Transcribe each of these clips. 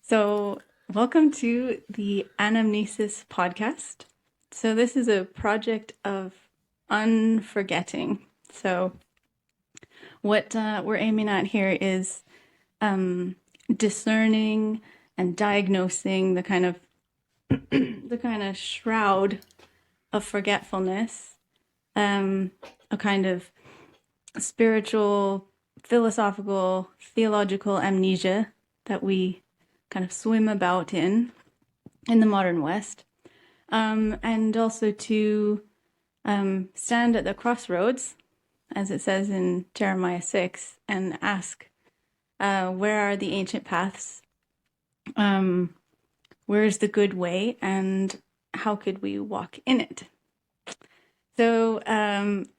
So, welcome to the Anamnesis podcast. So, this is a project of unforgetting. So, what we're aiming at here is discerning and diagnosing the kind of shroud of forgetfulness, a kind of spiritual, philosophical, theological amnesia that we kind of swim about in the modern West, and also to stand at the crossroads, as it says in Jeremiah 6, and ask, where are the ancient paths? Where is the good way, and how could we walk in it? So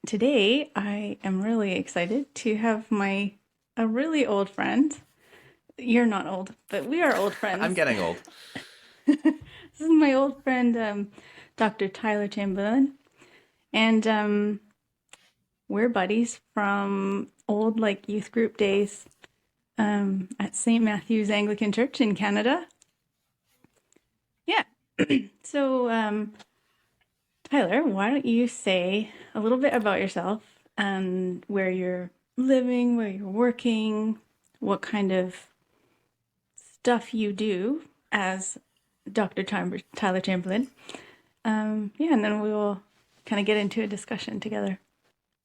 today I am really excited to have a really old friend. You're not old, but we are old friends. I'm getting old. This is my old friend, Dr. Tyler Chamberlain, and we're buddies from old youth group days at St. Matthew's Anglican Church in Canada. Yeah. So, Tyler, why don't you say a little bit about yourself and where you're living, where you're working, what kind of stuff you do as Dr. Tyler Chamberlain. Yeah, and then we will kind of get into a discussion together.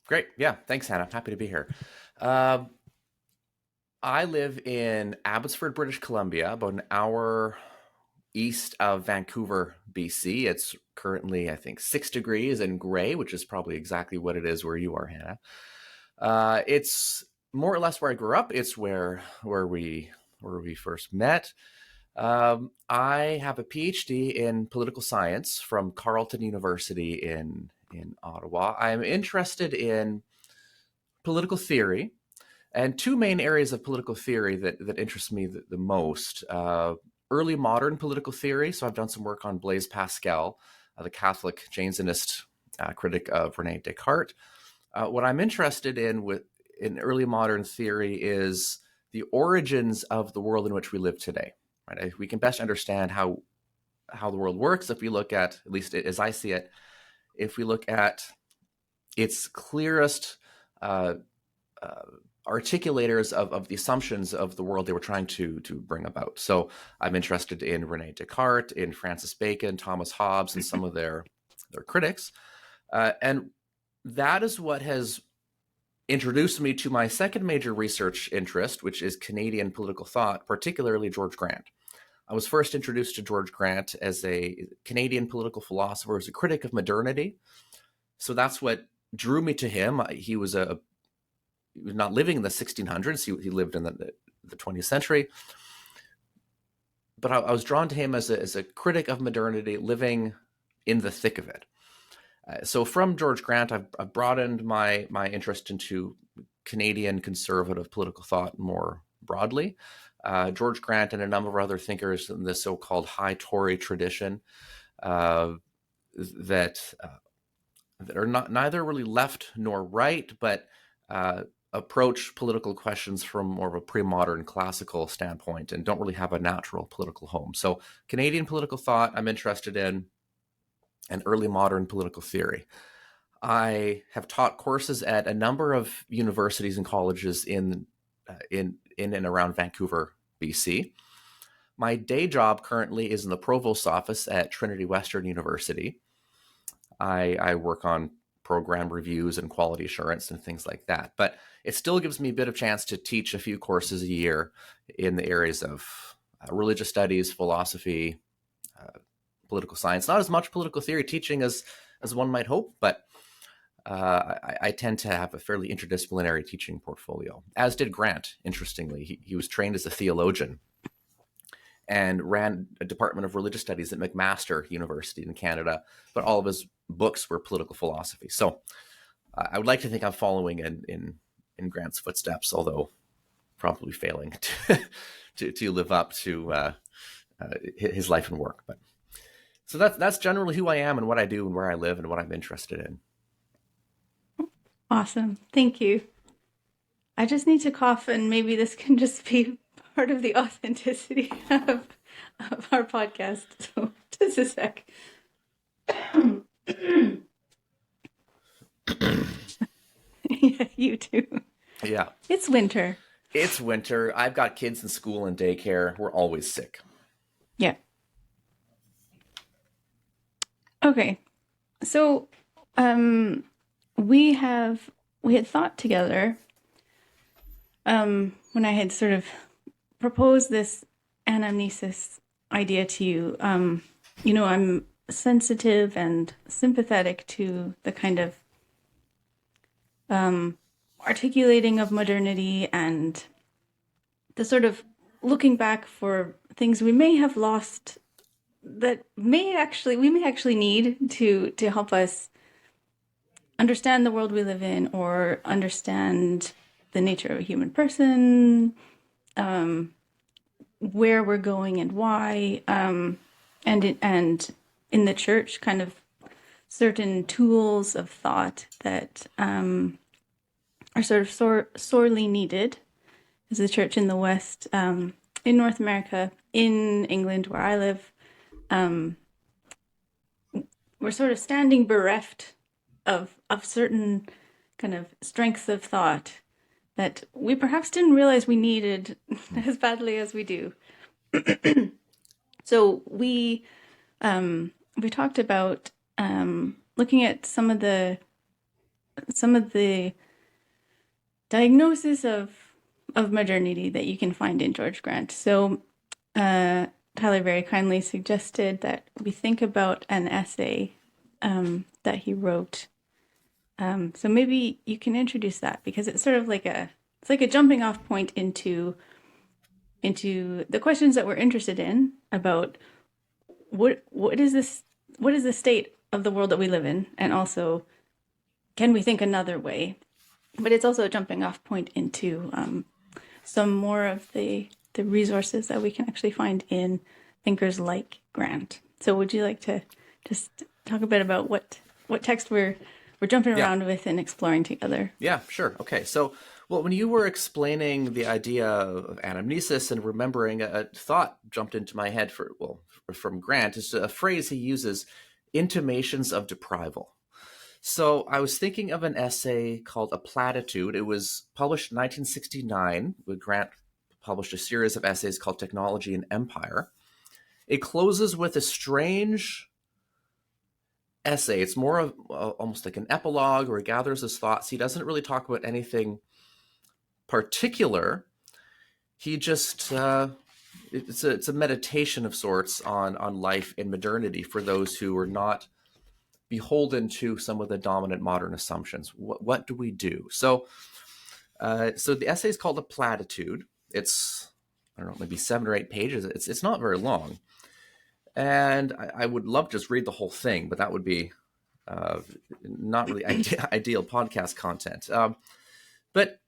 Great. Yeah. Thanks, Hannah. Happy to be here. I live in Abbotsford, British Columbia, about an hour east of Vancouver, BC. It's currently, I think, 6 degrees and gray, which is probably exactly what it is where you are, Hannah. It's more or less where I grew up. It's where we first met. I have a PhD in political science from Carleton University in Ottawa. I'm interested in political theory, and two main areas of political theory that interest me the most. Early modern political theory. So I've done some work on Blaise Pascal, the Catholic Jansenist critic of René Descartes. What I'm interested in early modern theory is the origins of the world in which we live today. Right? We can best understand how the world works if we look at least as I see it, if we look at its clearest articulators of the assumptions of the world they were trying to bring about. So I'm interested in René Descartes, in Francis Bacon, Thomas Hobbes, and some of their critics. And that is what has introduced me to my second major research interest, which is Canadian political thought, particularly George Grant. I was first introduced to George Grant as a Canadian political philosopher, as a critic of modernity. So that's what drew me to him. He was not living in the 1600s. He lived in the 20th century. But I was drawn to him as a critic of modernity, living in the thick of it. So from George Grant, I've broadened my interest into Canadian conservative political thought more broadly. George Grant and a number of other thinkers in the so-called high Tory tradition that are neither really left nor right, but approach political questions from more of a pre-modern classical standpoint and don't really have a natural political home. So Canadian political thought I'm interested in, and early modern political theory. I have taught courses at a number of universities and colleges in and around Vancouver, BC. My day job currently is in the provost's office at Trinity Western University. I work on program reviews and quality assurance and things like that. But it still gives me a bit of chance to teach a few courses a year in the areas of religious studies, philosophy, political science. Not as much political theory teaching as one might hope, but I tend to have a fairly interdisciplinary teaching portfolio, as did Grant, interestingly. He was trained as a theologian and ran a Department of Religious Studies at McMaster University in Canada, but all of his books were political philosophy. So I would like to think I'm following in Grant's footsteps, although probably failing to live up to his life and work. But so that's generally who I am and what I do and where I live and what I'm interested in. Awesome. Thank you. I just need to cough, and maybe this can just be part of the authenticity of our podcast. So just a sec. Yeah, you too. Yeah. It's winter. It's winter. I've got kids in school and daycare. We're always sick. Yeah. Okay. So, we had thought together, when I had sort of proposed this anamnesis idea to you. I'm sensitive and sympathetic to the kind of articulating of modernity and the sort of looking back for things we may have lost that we may actually need to help us understand the world we live in or understand the nature of a human person, where we're going and why, and in the church, kind of certain tools of thought that are sort of sorely needed as the church in the West, in North America, in England, where I live. We're sort of standing bereft of certain kind of strengths of thought that we perhaps didn't realize we needed as badly as we do. So we talked about looking at some of the diagnosis of modernity that you can find in George Grant. So Tyler very kindly suggested that we think about an essay that he wrote. So maybe you can introduce that, because it's sort of like a jumping off point into the questions that we're interested in about what is the state of the world that we live in, and also can we think another way. But it's also a jumping off point into some more of the resources that we can actually find in thinkers like Grant. So would you like to just talk a bit about what text we're jumping around with and exploring together? Yeah, sure. Okay. So, well, when you were explaining the idea of anamnesis and remembering, a thought jumped into my head from Grant. Is a phrase he uses, intimations of deprival. So I was thinking of an essay called A Platitude. It was published in 1969, when Grant published a series of essays called Technology and Empire. It closes with a strange essay. It's more of almost like an epilogue, where he gathers his thoughts. He doesn't really talk about anything particular. He just it's a meditation of sorts on life in modernity for those who are not beholden to some of the dominant modern assumptions. What do we do? So the essay is called A Platitude. It's, I don't know, maybe 7 or 8 pages. It's not very long. And I would love to just read the whole thing, but that would be not really ideal podcast content. But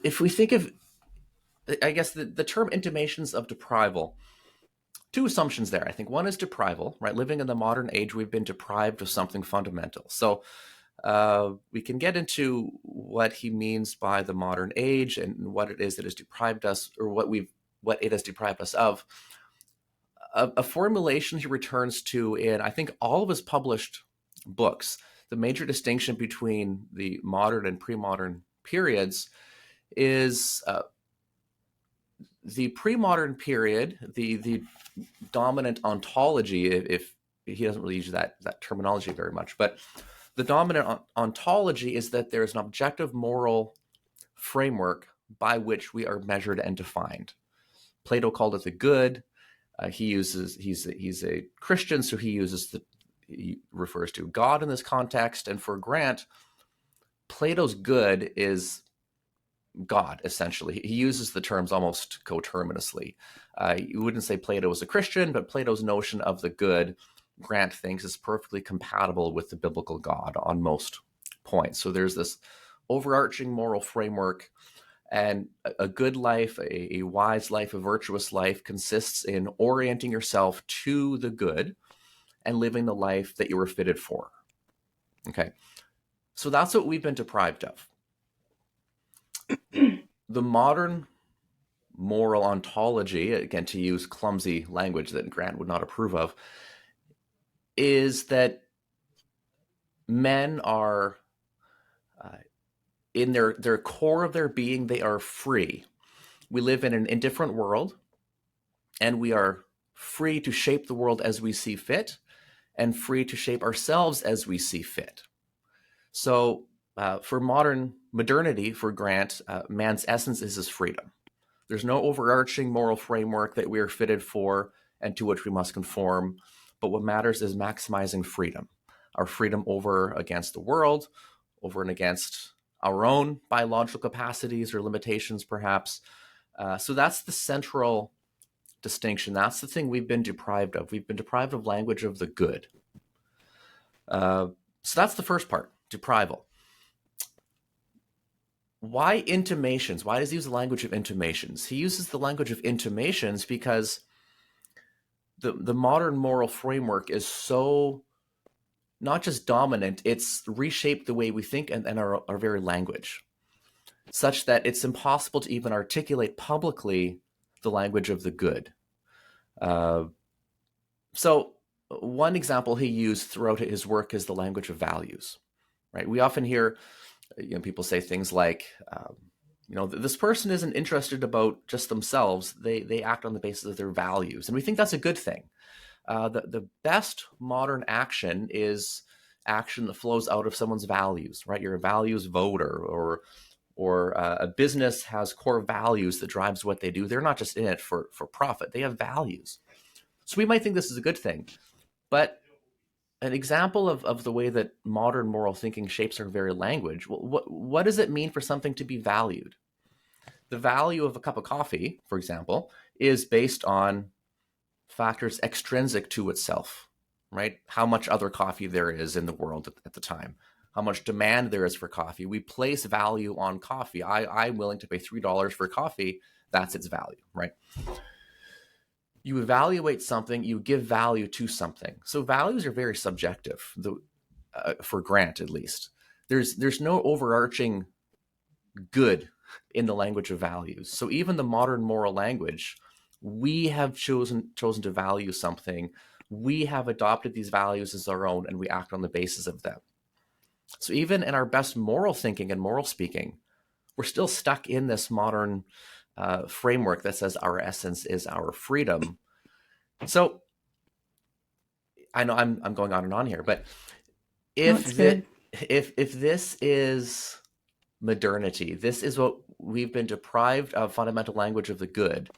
if we think of, I guess, the term intimations of deprival, 2 assumptions there. I think one is deprival, right? Living in the modern age, we've been deprived of something fundamental. So we can get into what he means by the modern age and what it is that has deprived us, or what it has deprived us of. A formulation he returns to in, I think, all of his published books. The major distinction between the modern and pre-modern periods is the pre-modern period, the dominant ontology, if he doesn't really use that terminology very much, but the dominant ontology is that there is an objective moral framework by which we are measured and defined. Plato called it the good. He's a Christian, so he refers to God in this context. And for Grant, Plato's good is God, essentially. He uses the terms almost coterminously. You wouldn't say Plato was a Christian, but Plato's notion of the good, Grant thinks, is perfectly compatible with the biblical God on most points. So there's this overarching moral framework, and a good life, a wise life, a virtuous life consists in orienting yourself to the good and living the life that you were fitted for. Okay. So that's what we've been deprived of. the modern moral ontology, again, to use clumsy language that Grant would not approve of, is that men are, in their core of their being, they are free. We live in an indifferent world, and we are free to shape the world as we see fit, and free to shape ourselves as we see fit. So for modernity, for Grant, man's essence is his freedom. There's no overarching moral framework that we are fitted for and to which we must conform. But what matters is maximizing freedom, our freedom over against the world, over and against our own biological capacities or limitations, perhaps. So that's the central distinction. That's the thing we've been deprived of. We've been deprived of language of the good. So that's the first part, deprival. Why intimations? Why does he use the language of intimations? He uses the language of intimations because the modern moral framework is so not just dominant, it's reshaped the way we think and our very language, such that it's impossible to even articulate publicly the language of the good. So one example he used throughout his work is the language of values, right? We often hear people say things like, this person isn't interested about just themselves. They act on the basis of their values. And we think that's a good thing. The best modern action is action that flows out of someone's values, right? You're a values voter, or a business has core values that drives what they do. They're not just in it for profit. They have values. So we might think this is a good thing. But an example of the way that modern moral thinking shapes our very language, what does it mean for something to be valued? The value of a cup of coffee, for example, is based on factors extrinsic to itself, right? How much other coffee there is in the world at the time, how much demand there is for coffee. We place value on coffee. I'm willing to pay $3 for coffee. That's its value, right? You evaluate something, you give value to something. So values are very subjective, for Grant at least. There's no overarching good in the language of values. So even the modern moral language, we have chosen to value something. We have adopted these values as our own, and we act on the basis of them. So even in our best moral thinking and moral speaking, we're still stuck in this modern framework that says our essence is our freedom. So I know I'm going on and on here, but if this is modernity, this is what we've been deprived of, fundamental language of the good,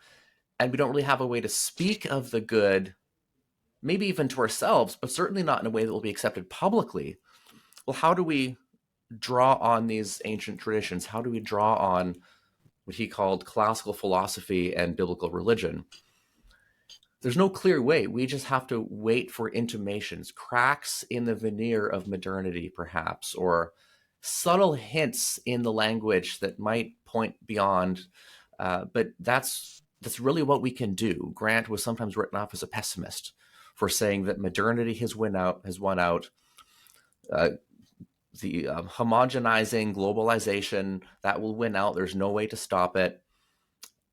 and we don't really have a way to speak of the good, maybe even to ourselves, but certainly not in a way that will be accepted publicly. Well, how do we draw on these ancient traditions? How do we draw on what he called classical philosophy and biblical religion? There's no clear way. We just have to wait for intimations, cracks in the veneer of modernity, perhaps, or subtle hints in the language that might point beyond. But that's really what we can do. Grant was sometimes written off as a pessimist for saying that modernity has won out. The homogenizing globalization, that will win out. There's no way to stop it.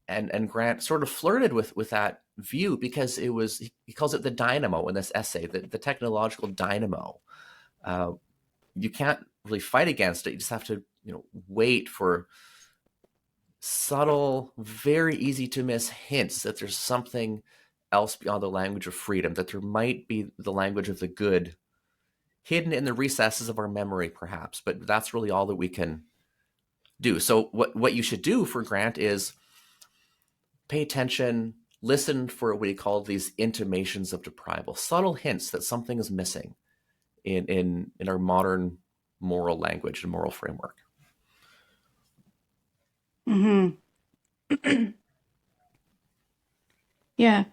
And Grant sort of flirted with that view because he calls it the dynamo in this essay, the technological dynamo. You can't really fight against it. You just have to wait for subtle, very easy to miss hints that there's something else beyond the language of freedom, that there might be the language of the good hidden in the recesses of our memory, perhaps. But that's really all that we can do. So what you should do for Grant is pay attention, listen for what he called these intimations of deprival, subtle hints that something is missing in our modern moral language and moral framework. Mm-hmm. Yeah.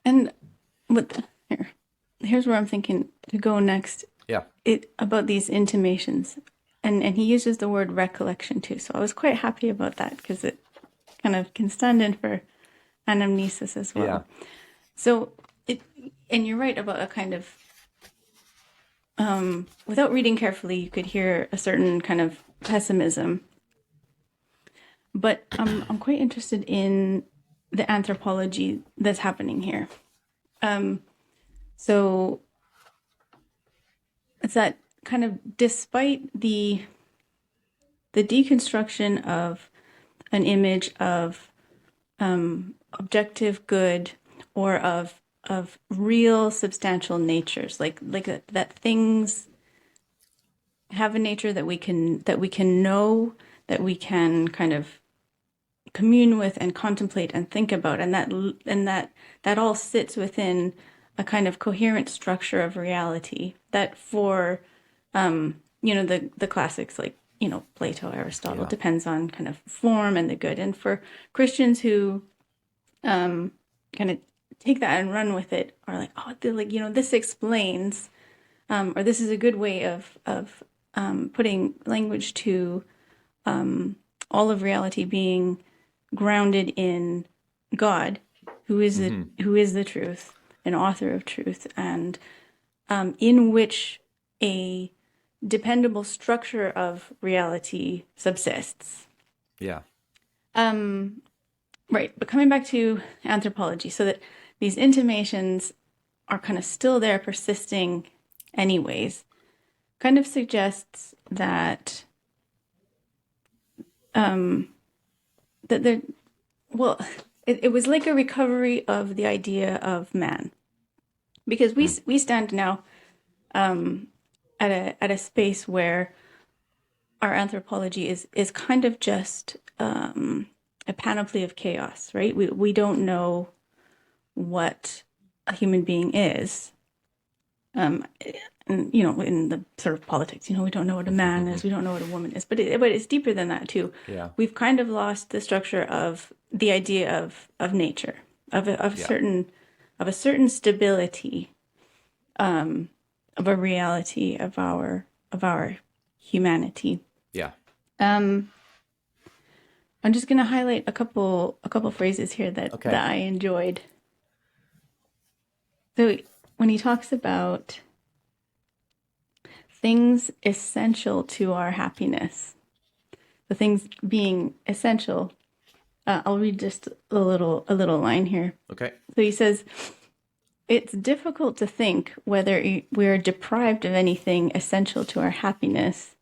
And here's where I'm thinking to go next. Yeah. About these intimations. And he uses the word recollection too. So I was quite happy about that because it kind of can stand in for anamnesis as well. Yeah. So and you're right about a kind of, without reading carefully, you could hear a certain kind of pessimism. But I'm quite interested in the anthropology that's happening here. So it's that kind of despite the deconstruction of an image of objective good or of real substantial natures, like that things have a nature that we can know, that we can kind of commune with and contemplate and think about, and that all sits within a kind of coherent structure of reality that for the classics like Plato, Aristotle, Yeah. depends on kind of form and the good. And for Christians who kind of take that and run with it, are like, oh, this explains, or this is a good way of putting language to all of reality being grounded in God, who is the truth, an author of truth, and in which a dependable structure of reality subsists. Yeah. Right, but coming back to anthropology, so that these intimations are kind of still there, persisting anyways, kind of suggests that that there, well, it was like a recovery of the idea of man, because we stand now at a space where our anthropology is kind of just a panoply of chaos, right? We don't know what a human being is. And, in the sort of politics, we don't know what a man is, we don't know what a woman is, but it's deeper than that too. Yeah. We've kind of lost the structure of the idea of nature, of a certain stability, of a reality of our humanity. Yeah. I'm just going to highlight a couple phrases here that I enjoyed. So when he talks about things essential to our happiness, the things being essential, I'll read just a little line here. Okay. So he says, it's difficult to think whether we're deprived of anything essential to our happiness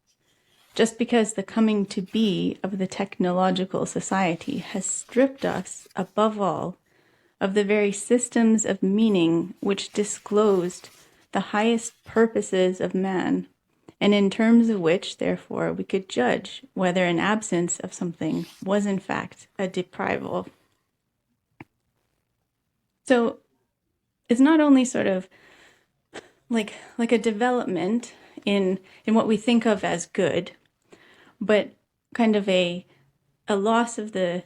just because the coming to be of the technological society has stripped us, above all, of the very systems of meaning which disclosed the highest purposes of man, and in terms of which, therefore, we could judge whether an absence of something was in fact a deprival. So it's not only sort of like a development in what we think of as good, but kind of a loss of the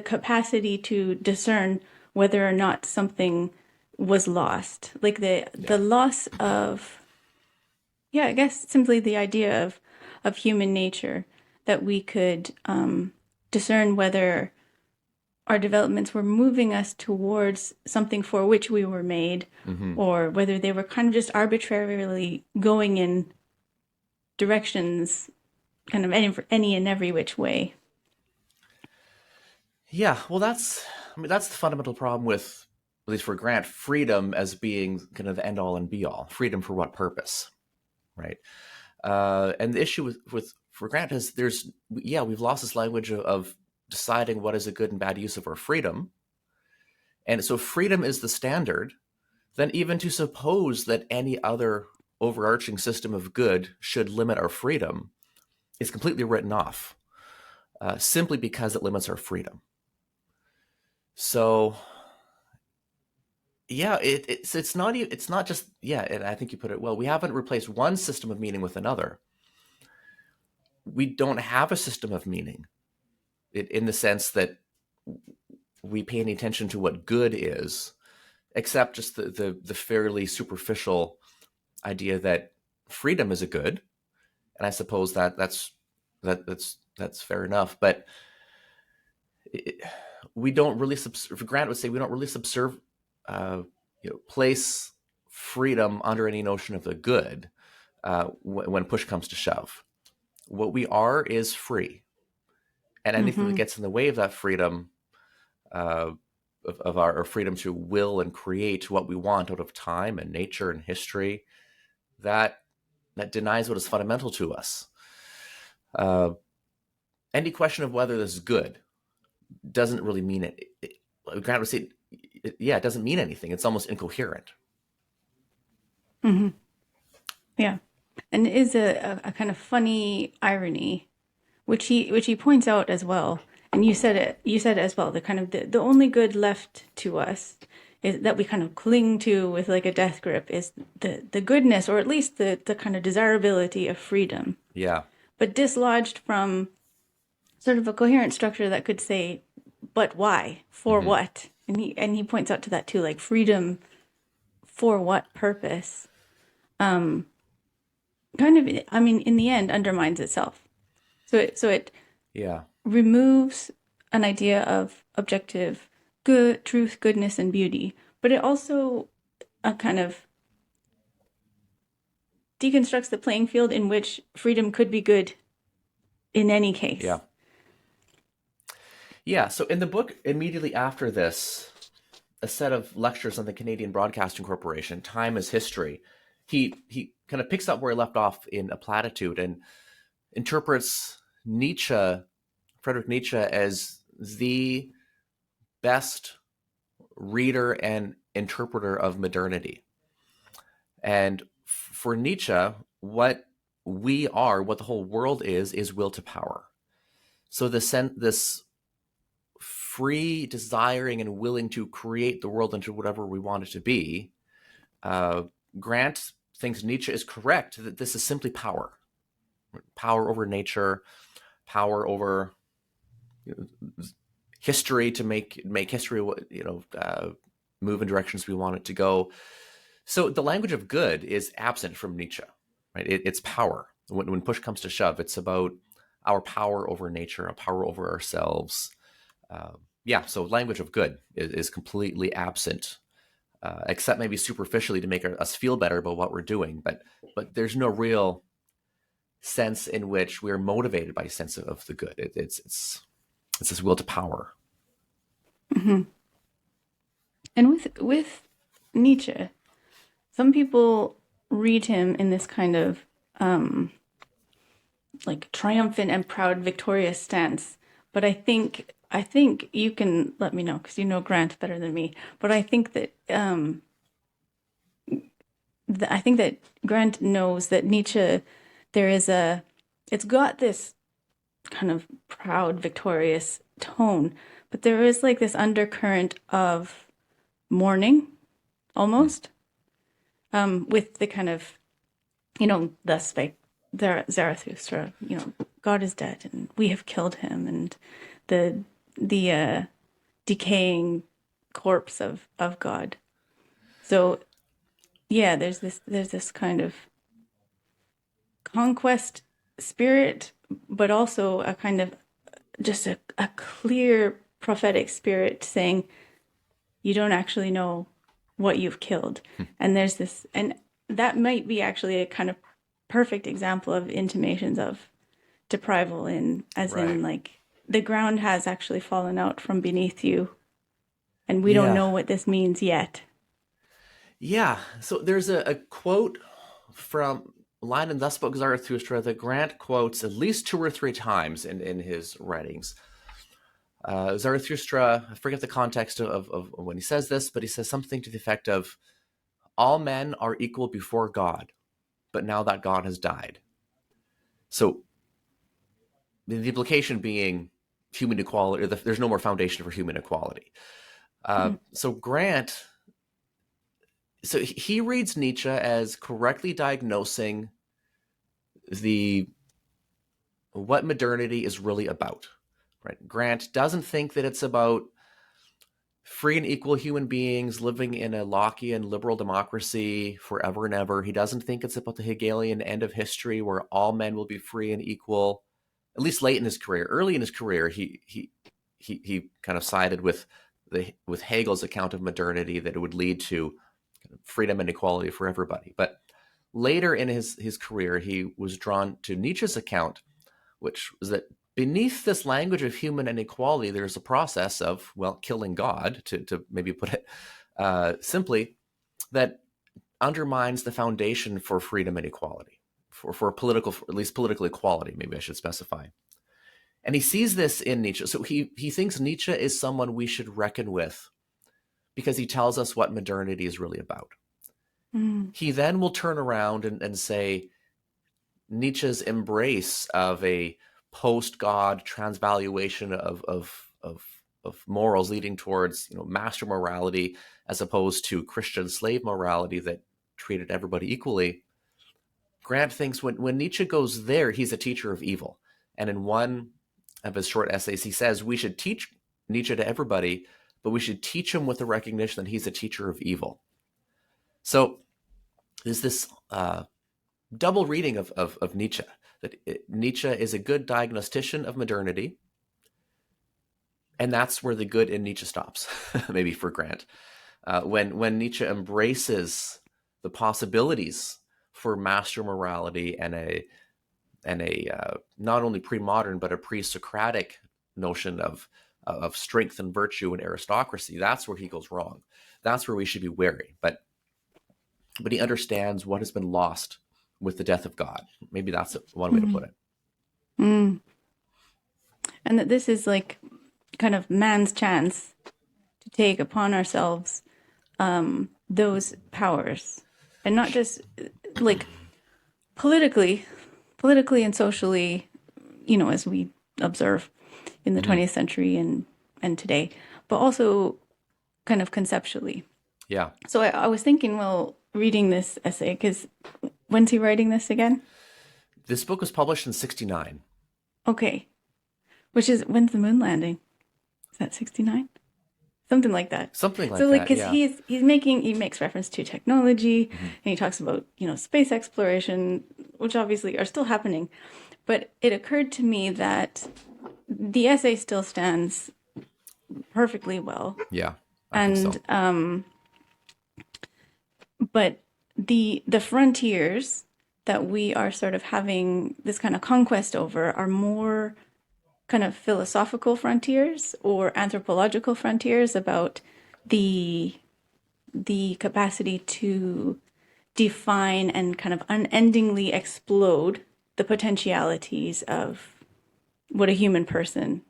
capacity to discern whether or not something was lost, like the loss of, I guess simply the idea of human nature, that we could discern whether our developments were moving us towards something for which we were made, or whether they were kind of just arbitrarily going in directions, kind of any and every which way. Yeah, well, that's the fundamental problem with, at least for Grant, freedom as being kind of the end all and be all. Freedom for what purpose, right? And the issue for Grant is we've lost this language of deciding what is a good and bad use of our freedom, and so freedom is the standard. Then even to suppose that any other overarching system of good should limit our freedom is completely written off, simply because it limits our freedom. So, yeah, it's not just, and I think you put it well. We haven't replaced one system of meaning with another. We don't have a system of meaning, in the sense that we pay any attention to what good is, except just the fairly superficial idea that freedom is a good, and I suppose that's fair enough. But we don't really, Grant would say, we don't really place freedom under any notion of the good when push comes to shove. what we are is free, and anything that Mm-hmm. gets in the way of that freedom, uh, of our freedom to will and create what we want out of time and nature and history, that denies what is fundamental to us. Any question of whether this is good doesn't really mean Grant would say, it doesn't mean anything. It's almost incoherent. Mm-hmm. Yeah. And it is a kind of funny irony, which he points out as well. And you said it as well, the kind of the only good left to us is that we kind of cling to with like a death grip is the goodness, or at least the kind of desirability of freedom, Yeah. but dislodged from sort of a coherent structure that could say, but why? For Mm-hmm. what? And he points out to that too, like freedom for what purpose? Kind of, I mean, in the end, undermines itself. So it Yeah. removes an idea of objective good, truth, goodness, and beauty, but it also kind of deconstructs the playing field in which freedom could be good in any case. Yeah. Yeah. So in the book, immediately after this, a set of lectures on the Canadian Broadcasting Corporation, Time is History, he kind of picks up where he left off in A Platitude and interprets Friedrich Nietzsche, as the best reader and interpreter of modernity. And for Nietzsche, what we are, what the whole world is will to power. So this free desiring and willing to create the world into whatever we want it to be, Grant thinks Nietzsche is correct that this is simply power over nature, power over history to make history move in directions we want it to go. So the language of good is absent from Nietzsche, right? It's power. When push comes to shove, it's about our power over nature, our power over ourselves. So language of good is completely absent, except maybe superficially to make us feel better about what we're doing. But there's no real sense in which we're motivated by a sense of the good. It's this will to power. Mm-hmm. And with Nietzsche, some people read him in this kind of like triumphant and proud, victorious stance. But I think you can let me know because you know Grant better than me. But I think that I think that Grant knows that Nietzsche, it's got this kind of proud, victorious tone, but there is like this undercurrent of mourning almost, with the kind of, thus spake Zarathustra, God is dead and we have killed him, and the decaying corpse of God. So yeah, there's this kind of conquest spirit, but also a kind of just a clear prophetic spirit saying you don't actually know what you've killed. And there's this, and that might be actually a kind of perfect example of intimations of deprival, in Right. like the ground has actually fallen out from beneath you and we don't Yeah. know what this means yet. Yeah. So there's a quote from line in Thus Spoke Zarathustra that Grant quotes at least 2 or 3 times in his writings. Zarathustra, I forget the context of when he says this, but he says something to the effect of, all men are equal before God, but now that God has died. So the implication being human equality, there's no more foundation for human equality. So Grant, so he reads Nietzsche as correctly diagnosing what modernity is really about. Right? Grant doesn't think that it's about free and equal human beings living in a Lockean liberal democracy forever and ever. He doesn't think it's about the Hegelian end of history where all men will be free and equal. At least late in his career, early in his career, he kind of sided with Hegel's account of modernity, that it would lead to freedom and equality for everybody. But later in his career, he was drawn to Nietzsche's account which is that beneath this language of human inequality, there's a process of, well, killing God, to maybe put it simply, that undermines the foundation for freedom and equality, for political, at least political equality, maybe I should specify. And he sees this in Nietzsche. So he thinks Nietzsche is someone we should reckon with because he tells us what modernity is really about. Mm. He then will turn around and say Nietzsche's embrace of a post-God transvaluation of morals leading towards, master morality as opposed to Christian slave morality that treated everybody equally. Grant thinks when Nietzsche goes there, he's a teacher of evil. And in one of his short essays, he says we should teach Nietzsche to everybody, but we should teach him with the recognition that he's a teacher of evil. So there's this double reading of Nietzsche, that Nietzsche is a good diagnostician of modernity, and that's where the good in Nietzsche stops, maybe for Grant. When Nietzsche embraces the possibilities for master morality and a not only pre-modern but a pre-Socratic notion of strength and virtue and aristocracy, that's where he goes wrong. That's where we should be wary. But he understands what has been lost with the death of God. Maybe that's one way to put it. Mm. And that this is like kind of man's chance to take upon ourselves those powers, and not just like politically and socially, as we observe in the 20th century and today, but also kind of conceptually. Yeah. So I was thinking, well, reading this essay, because when's he writing this again? This book was published in 1969. Okay. When's the moon landing? Is that 1969? Something like that. Something like that. So like, because he makes reference to technology, and he talks about, space exploration, which obviously are still happening. But it occurred to me that the essay still stands perfectly well. Yeah. I think so. But the frontiers that we are sort of having this kind of conquest over are more kind of philosophical frontiers or anthropological frontiers about the capacity to define and kind of unendingly explode the potentialities of what a human person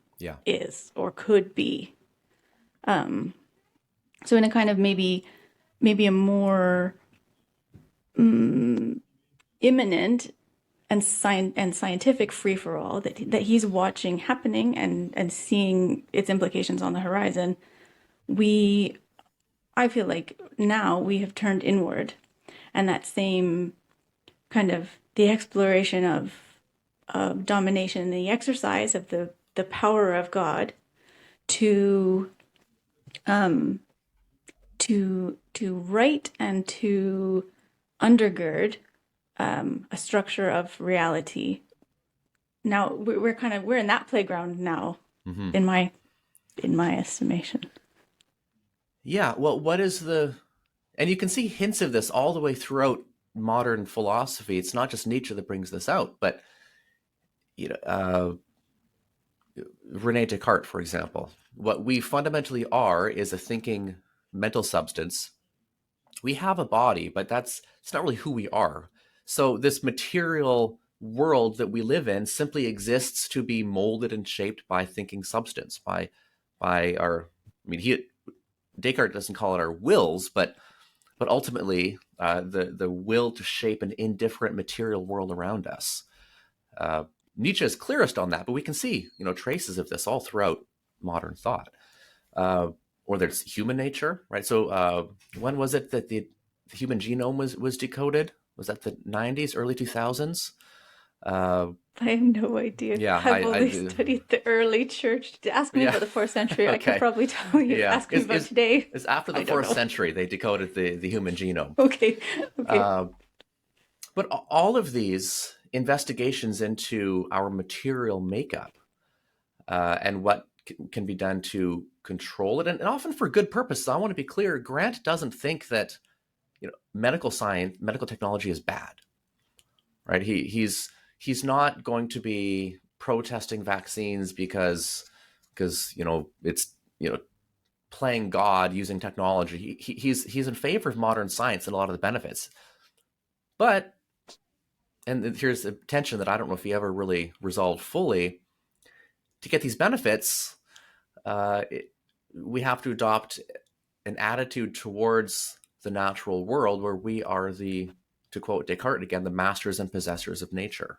is or could be. So in a kind of maybe a more imminent and scientific free-for-all that he's watching happening and seeing its implications on the horizon, I feel like now we have turned inward, and that same kind of the exploration of domination and the exercise of the power of God to write and to undergird a structure of reality. Now we're in that playground now, in my estimation. Yeah. Well, and you can see hints of this all the way throughout modern philosophy. It's not just Nietzsche that brings this out, but Rene Descartes, for example, what we fundamentally are is a thinking mental substance. We have a body, but it's not really who we are. So this material world that we live in simply exists to be molded and shaped by thinking substance, by our, Descartes doesn't call it our wills, but ultimately the will to shape an indifferent material world around us. Nietzsche is clearest on that, but we can see, traces of this all throughout modern thought. Or there's human nature, right? So when was it that the human genome was decoded? Was that the 90s, early 2000s? I have no idea. Yeah, I've only studied the early church. Ask me about the 4th century. Okay. I could probably tell you. Yeah. Ask me about today. It's after the 4th century they decoded the human genome. Okay. But all of these investigations into our material makeup and what can be done to control it, and often for good purposes. I want to be clear, Grant doesn't think that medical science, medical technology is bad, right? He's not going to be protesting vaccines because it's playing God using technology. He's in favor of modern science and a lot of the benefits. But, and here's the tension that I don't know if he ever really resolved fully, to get these benefits, we have to adopt an attitude towards the natural world where we are to quote Descartes again, the masters and possessors of nature.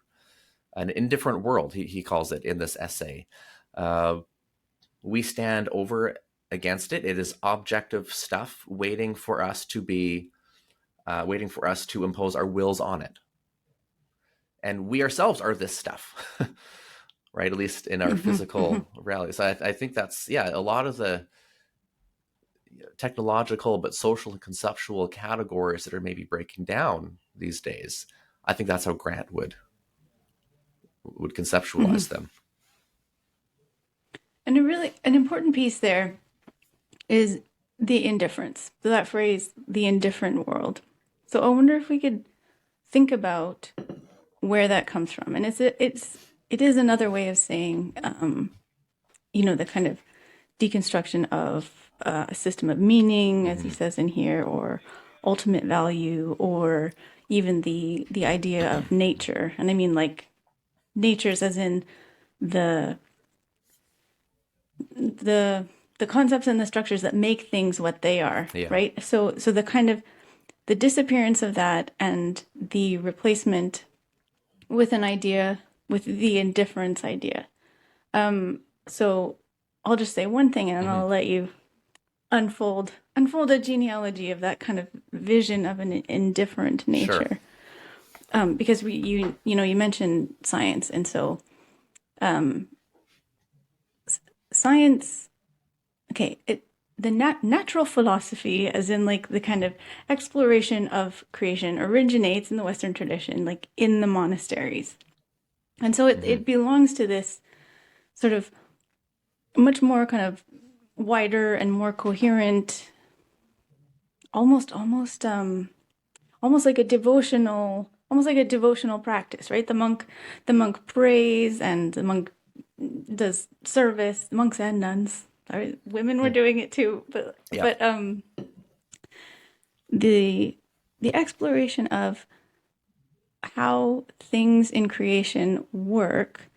An indifferent world, he calls it in this essay. We stand over against it. It is objective stuff waiting for us to impose our wills on it. And we ourselves are this stuff, right? At least in our physical reality. So I think that's, a lot of the technological but social and conceptual categories that are maybe breaking down these days. I think that's how Grant would conceptualize them. And an important piece there is the indifference. So that phrase, the indifferent world. So I wonder if we could think about where that comes from. And it is another way of saying, the kind of deconstruction of a system of meaning, as he says in here, or ultimate value, or even the idea of nature. And I mean like natures as in the concepts and the structures that make things what they are, right? So the kind of the disappearance of that and the replacement with an idea, with the indifference idea. So I'll just say one thing and I'll let you unfold a genealogy of that kind of vision of an indifferent nature. Sure. Because you mentioned science, and so science, the natural philosophy, as in like the kind of exploration of creation, originates in the Western tradition, like in the monasteries. And so it belongs to this sort of much more kind of wider and more coherent, almost like a devotional practice, right? The monk prays, and the monk does service, monks and nuns. Women were doing it too, but the exploration of how things in creation work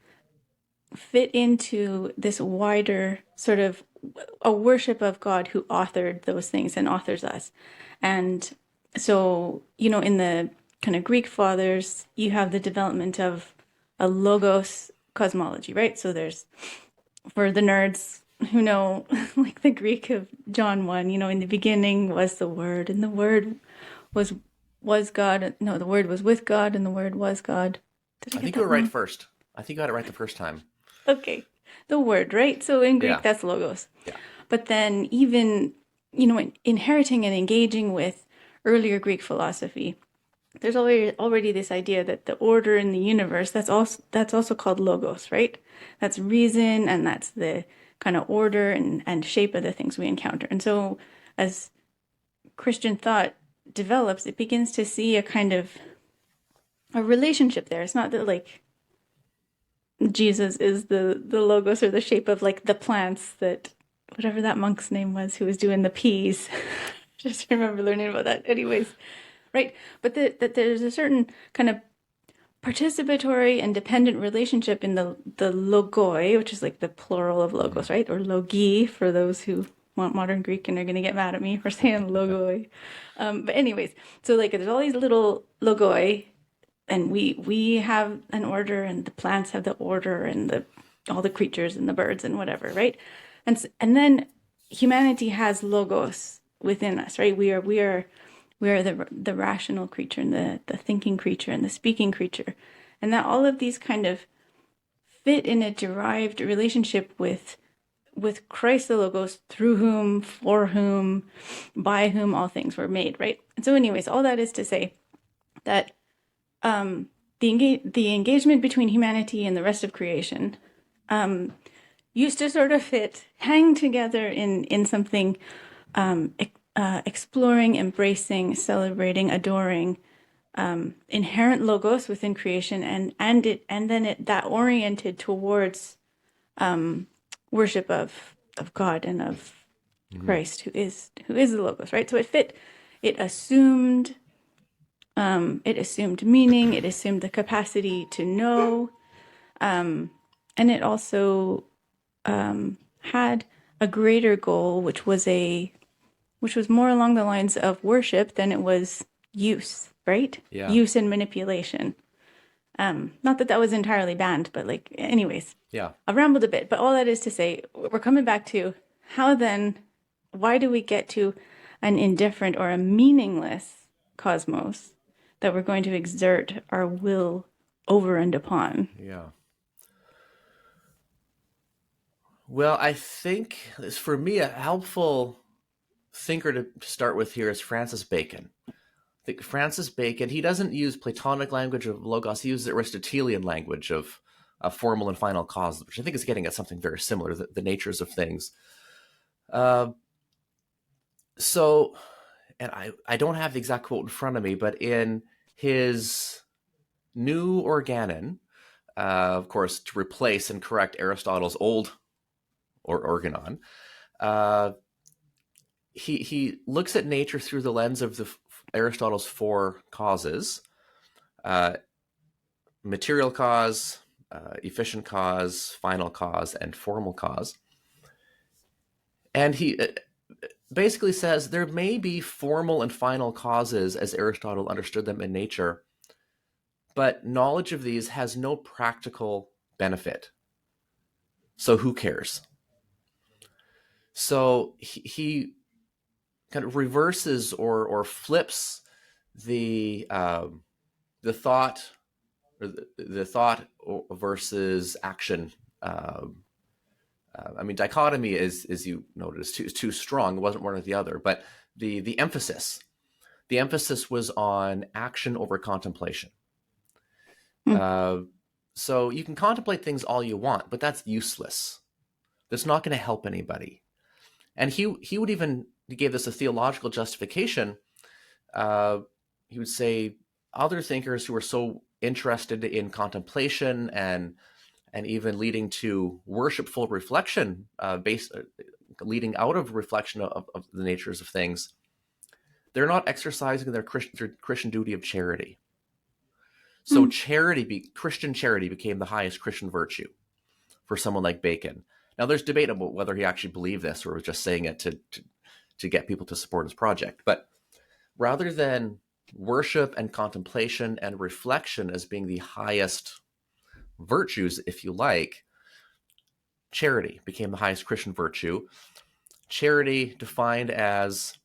fit into this wider sort of a worship of God who authored those things and authors us. And so, in the kind of Greek fathers, you have the development of a logos cosmology, right? So there's, for the nerds who know, like the Greek of John 1, in the beginning was the Word, and the Word was God. No, the Word was with God, and the Word was God. I think you were right first. I think you got it right the first time. Okay. The Word, right? So in Greek, that's logos. Yeah. But then even, inheriting and engaging with earlier Greek philosophy, there's already this idea that the order in the universe, that's also called logos, right? That's reason, and that's the kind of order and shape of the things we encounter. And so as Christian thought develops, it begins to see a kind of a relationship there. It's not that like Jesus is the logos or the shape of like the plants that, whatever that monk's name was who was doing the peas. Just remember learning about that. Anyways, right? But that there's a certain kind of participatory and dependent relationship in the logoi, which is like the plural of logos, right? Or logi for those who want modern Greek and are going to get mad at me for saying logoi. But anyways, so like there's all these little logoi, and we have an order, and the plants have the order, and all the creatures and the birds and whatever, right? And then humanity has logos within us, right? We are the rational creature, and the thinking creature, and the speaking creature, and that all of these kind of fit in a derived relationship with Christ the Logos, through whom, for whom, by whom all things were made, right? And so anyways, all that is to say that the engagement between humanity and the rest of creation used to sort of hang together in something exploring, embracing, celebrating, adoring inherent logos within creation, and then that oriented towards worship of God and of Mm-hmm. Christ, who is the logos, right? So it assumed it assumed meaning, it assumed the capacity to know, and it also had a greater goal, which was more along the lines of worship than it was use, right? Yeah. Use and manipulation. Not that that was entirely banned, but like, anyways, Yeah. I've rambled a bit. But all that is to say, we're coming back to how then, why do we get to an indifferent or a meaningless cosmos that we're going to exert our will over and upon? Yeah. Well, I think for me, a helpful thinker to start with here is Francis Bacon. I think Francis Bacon, he doesn't use Platonic language of logos, he uses Aristotelian language of formal and final causes, which I think is getting at something very similar, the natures of things. Uh, so, and I don't have the exact quote in front of me, but in his new organon, of course, to replace and correct Aristotle's old organon, uh, he looks at nature through the lens of Aristotle's four causes: uh, material cause, efficient cause, final cause, and formal cause. And he basically says there may be formal and final causes as Aristotle understood them in nature, but knowledge of these has no practical benefit. So who cares? So he kind of reverses or flips the thought, or the thought versus action. I mean, dichotomy is, as you noted, is too strong. It wasn't one or the other, but the emphasis was on action over contemplation. Hmm. So you can contemplate things all you want, but that's useless. That's not going to help anybody. And he would even, he gave this a theological justification. He would say other thinkers who are so interested in contemplation and even leading to worshipful reflection, leading out of reflection of the natures of things, they're not exercising their Christian duty of charity. So Christian charity became the highest Christian virtue for someone like Bacon. Now, there's debate about whether he actually believed this or was just saying it to get people to support his project. But rather than worship and contemplation and reflection as being the highest virtues, if you like, charity became the highest Christian virtue. Charity defined as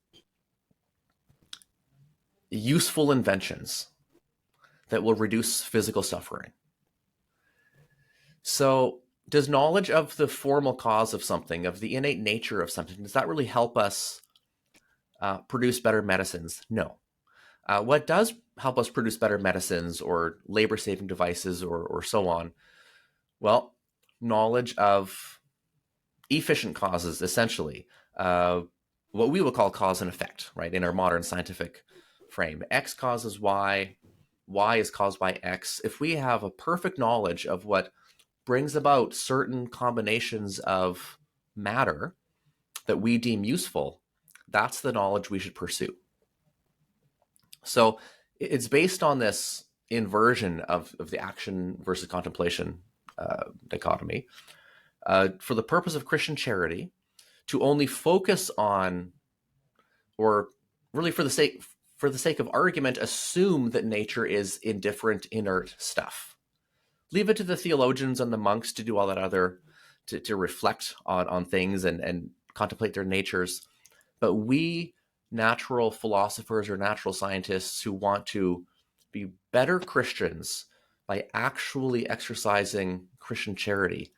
useful inventions that will reduce physical suffering. So, does knowledge of the formal cause of something, of the innate nature of something, does that really help us produce better medicines? No. What does help us produce better medicines or labor-saving devices or so on? Well, knowledge of efficient causes, essentially. What we would call cause and effect, right, in our modern scientific frame. X causes Y, Y is caused by X. If we have a perfect knowledge of what brings about certain combinations of matter that we deem useful, that's the knowledge we should pursue. So it's based on this inversion of the action versus contemplation dichotomy. For the purpose of Christian charity, to only focus on, or really for the sake of argument, assume that nature is indifferent, inert stuff. Leave it to the theologians and the monks to do all that other, to reflect on things and contemplate their natures. But we natural philosophers or natural scientists who want to be better Christians by actually exercising Christian charity,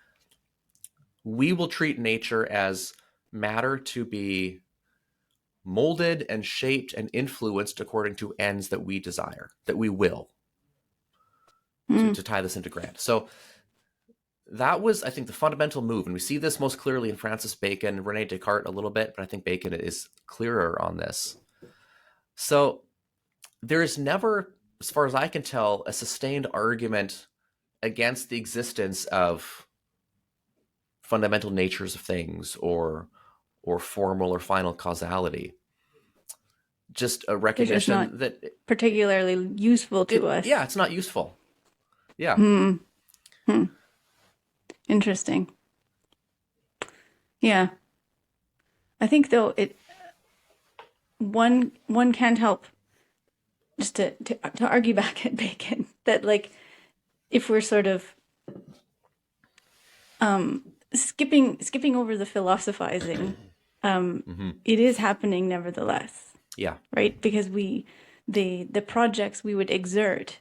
we will treat nature as matter to be molded and shaped and influenced according to ends that we desire, that we will, to tie this into Grant. So that was, I think, the fundamental move. And we see this most clearly in Francis Bacon, Rene Descartes a little bit, but I think Bacon is clearer on this. So there's never as far as I can tell, a sustained argument against the existence of fundamental natures of things or formal or final causality. Just a They're just not recognition that particularly useful to yeah, us. it's not useful. Yeah. Hmm. Hmm. Interesting. Yeah. I think though it one can't help just to argue back at Bacon that like if we're sort of skipping over the philosophizing, Mm-hmm. it is happening nevertheless, Yeah. right? Because the projects we would exert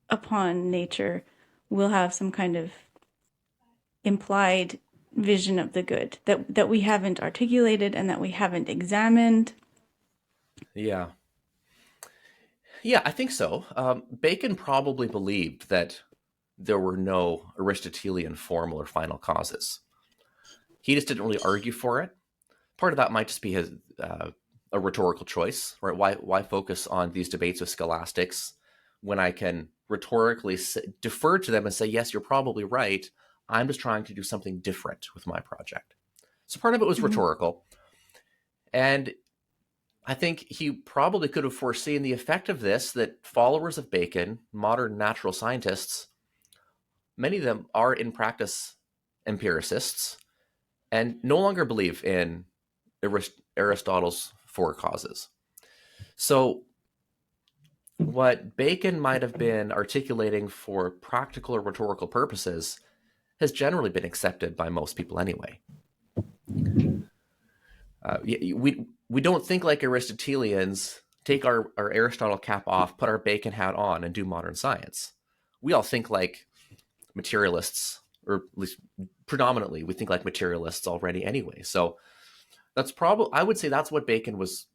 upon nature will have some kind of implied vision of the good that we haven't articulated and that we haven't examined. Yeah. Yeah, I think so. Bacon probably believed that there were no Aristotelian formal or final causes. He just didn't really argue for it. Part of that might just be his a rhetorical choice, right? Why focus on these debates with scholastics when I can rhetorically defer to them and say, yes, you're probably right. I'm just trying to do something different with my project. So part of it was Mm-hmm. rhetorical. And I think he probably could have foreseen the effect of this, that followers of Bacon, modern natural scientists, many of them are in practice empiricists and no longer believe in Aristotle's four causes. So what Bacon might have been articulating for practical or rhetorical purposes has generally been accepted by most people anyway. We don't think like Aristotelians, take our Aristotle cap off, put our Bacon hat on, and do modern science. We all think like materialists, or at least predominantly, we think like materialists already anyway. So that's probably, I would say that's what Bacon was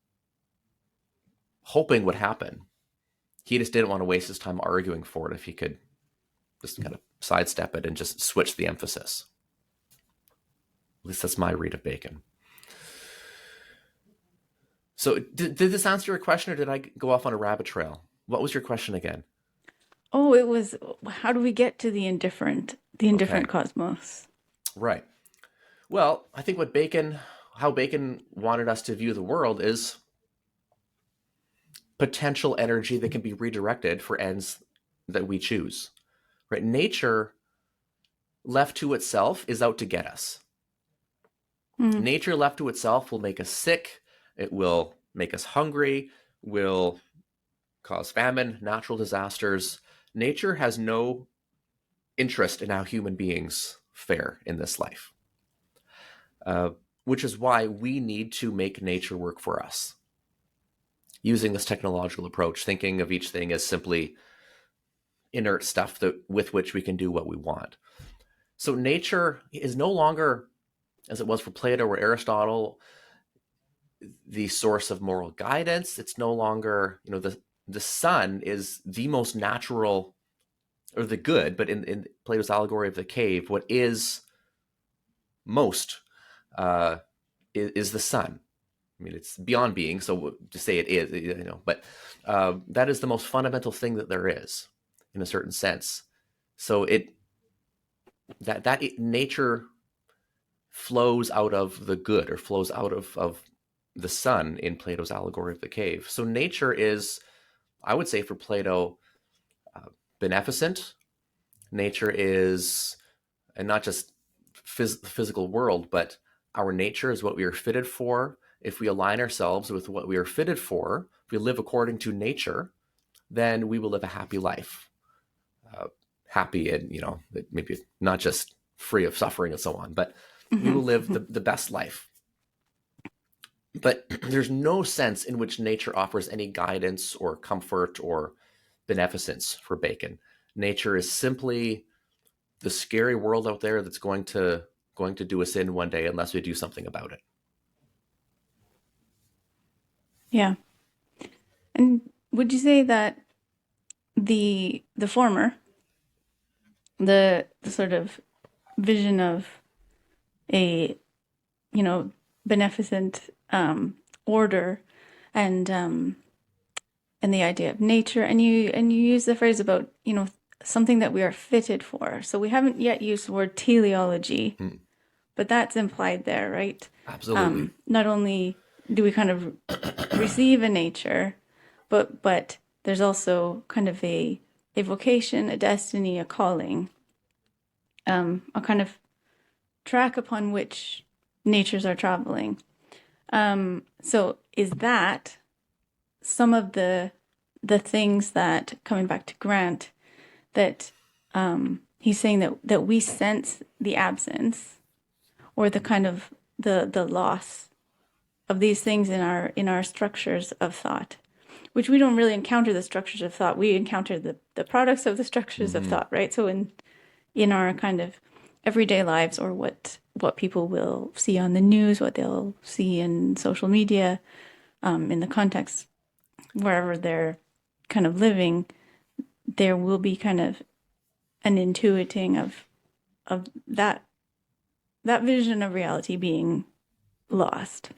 hoping would happen. He just didn't want to waste his time arguing for it if he could just kind of sidestep it and just switch the emphasis. At least that's my read of Bacon. So did this answer your question, or did I go off on a rabbit trail? What was your question again? Oh, it was how do we get to the indifferent Okay, cosmos? right. Well, I think how Bacon wanted us to view the world is potential energy that can be redirected for ends that we choose. Right? Nature, left to itself, is out to get us. Mm. Nature left to itself will make us sick. It will make us hungry, will cause famine, natural disasters. Nature has no interest in how human beings fare in this life, uh, which is why we need to make nature work for us. Using this technological approach, thinking of each thing as simply inert stuff with which we can do what we want. So nature is no longer, as it was for Plato or Aristotle, the source of moral guidance. It's no longer, the sun is the most natural, or the good, but in Plato's allegory of the cave, what is most is the sun. I mean, it's beyond being, so to say it is, but that is the most fundamental thing that there is, in a certain sense. So nature flows out of the good, or flows out of the sun in Plato's allegory of the cave. So nature is, I would say for Plato, beneficent. Nature is, and not just the physical world, but our nature is what we are fitted for. If we align ourselves with what we are fitted for, if we live according to nature, then we will live a happy life. Happy and, maybe not just free of suffering and so on, but we will live the best life. But there's no sense in which nature offers any guidance or comfort or beneficence for Bacon. Nature is simply the scary world out there that's going to do us in one day unless we do something about it. Yeah. And would you say that the former, the sort of vision of a, beneficent order and and the idea of nature, and you use the phrase about, something that we are fitted for. So we haven't yet used the word teleology, but that's implied there, right? Absolutely. Not only do we kind of receive a nature, but there's also kind of a vocation, a destiny, a calling, a kind of track upon which natures are traveling. So is that some of the things that, coming back to Grant, that he's saying that we sense the absence or the kind of the loss of these things in our structures of thought, which we don't really encounter the structures of thought. We encounter the products of the structures of thought, right? So in our kind of everyday lives, or what people will see on the news, what they'll see in social media, in the context wherever they're kind of living, there will be kind of an intuiting of that vision of reality being lost.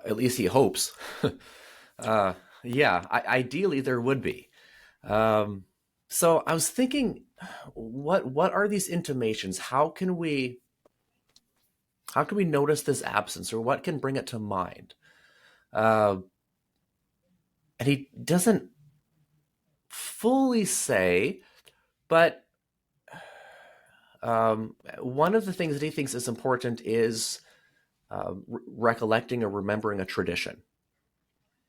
At least he hopes. Yeah, ideally there would be. So I was thinking, what are these intimations? How can we notice this absence, or what can bring it to mind? And he doesn't fully say, but one of the things that he thinks is important is recollecting or remembering a tradition.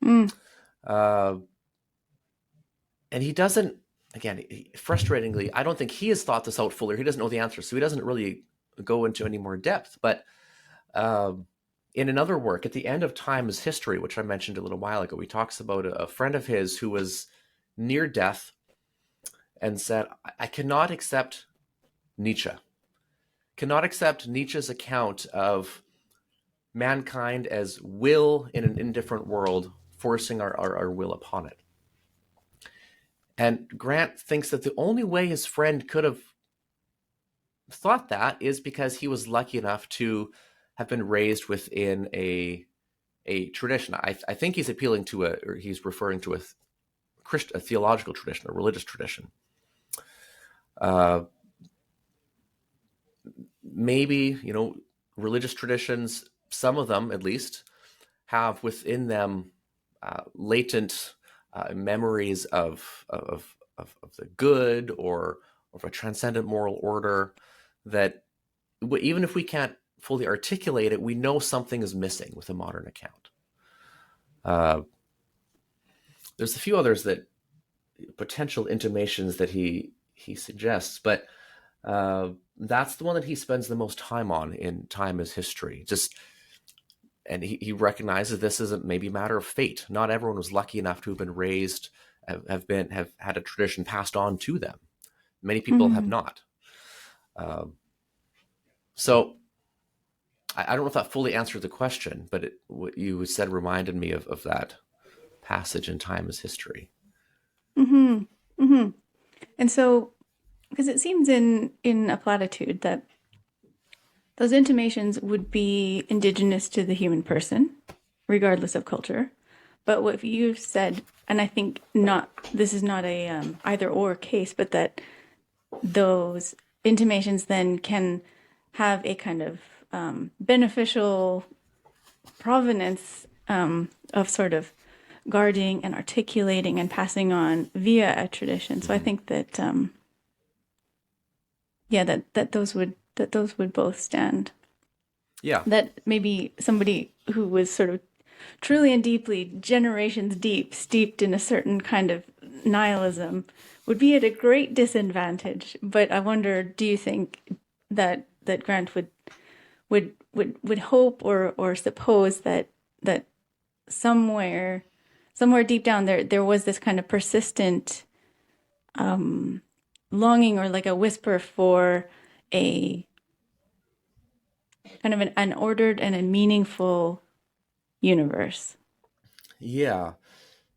And he doesn't, again, frustratingly, I don't think he has thought this out fully. He doesn't know the answer, so he doesn't really go into any more depth. But in another work, At the End of Time is History, which I mentioned a little while ago, he talks about a friend of his who was near death and said, I cannot accept Nietzsche's account of mankind as will in an indifferent world, forcing our will upon it. And Grant thinks that the only way his friend could have thought that is because he was lucky enough to have been raised within a tradition. I think he's appealing to or he's referring to a theological tradition, a religious tradition. Maybe, religious traditions, some of them at least, have within them latent memories of the good, or of a transcendent moral order, that even if we can't fully articulate it, we know something is missing with a modern account. There's a few others, that potential intimations that he suggests, but that's the one that he spends the most time on in Time is History. And he recognizes this is maybe a matter of fate. Not everyone was lucky enough to have been raised, have had a tradition passed on to them. Many people have not. So I don't know if that fully answered the question, but what you said reminded me of that passage in Time is History. And so, because it seems in A Platitude that those intimations would be indigenous to the human person, regardless of culture. But what you've said, and I think this is not a either or case, but that those intimations then can have a kind of beneficial provenance of sort of guarding and articulating and passing on via a tradition. So I think that that those would both stand. Yeah. That maybe somebody who was sort of truly and deeply, generations deep, steeped in a certain kind of nihilism would be at a great disadvantage. But I wonder, do you think that Grant would hope or suppose that somewhere deep down there was this kind of persistent longing, or like a whisper for a kind of an ordered and a meaningful universe? Yeah.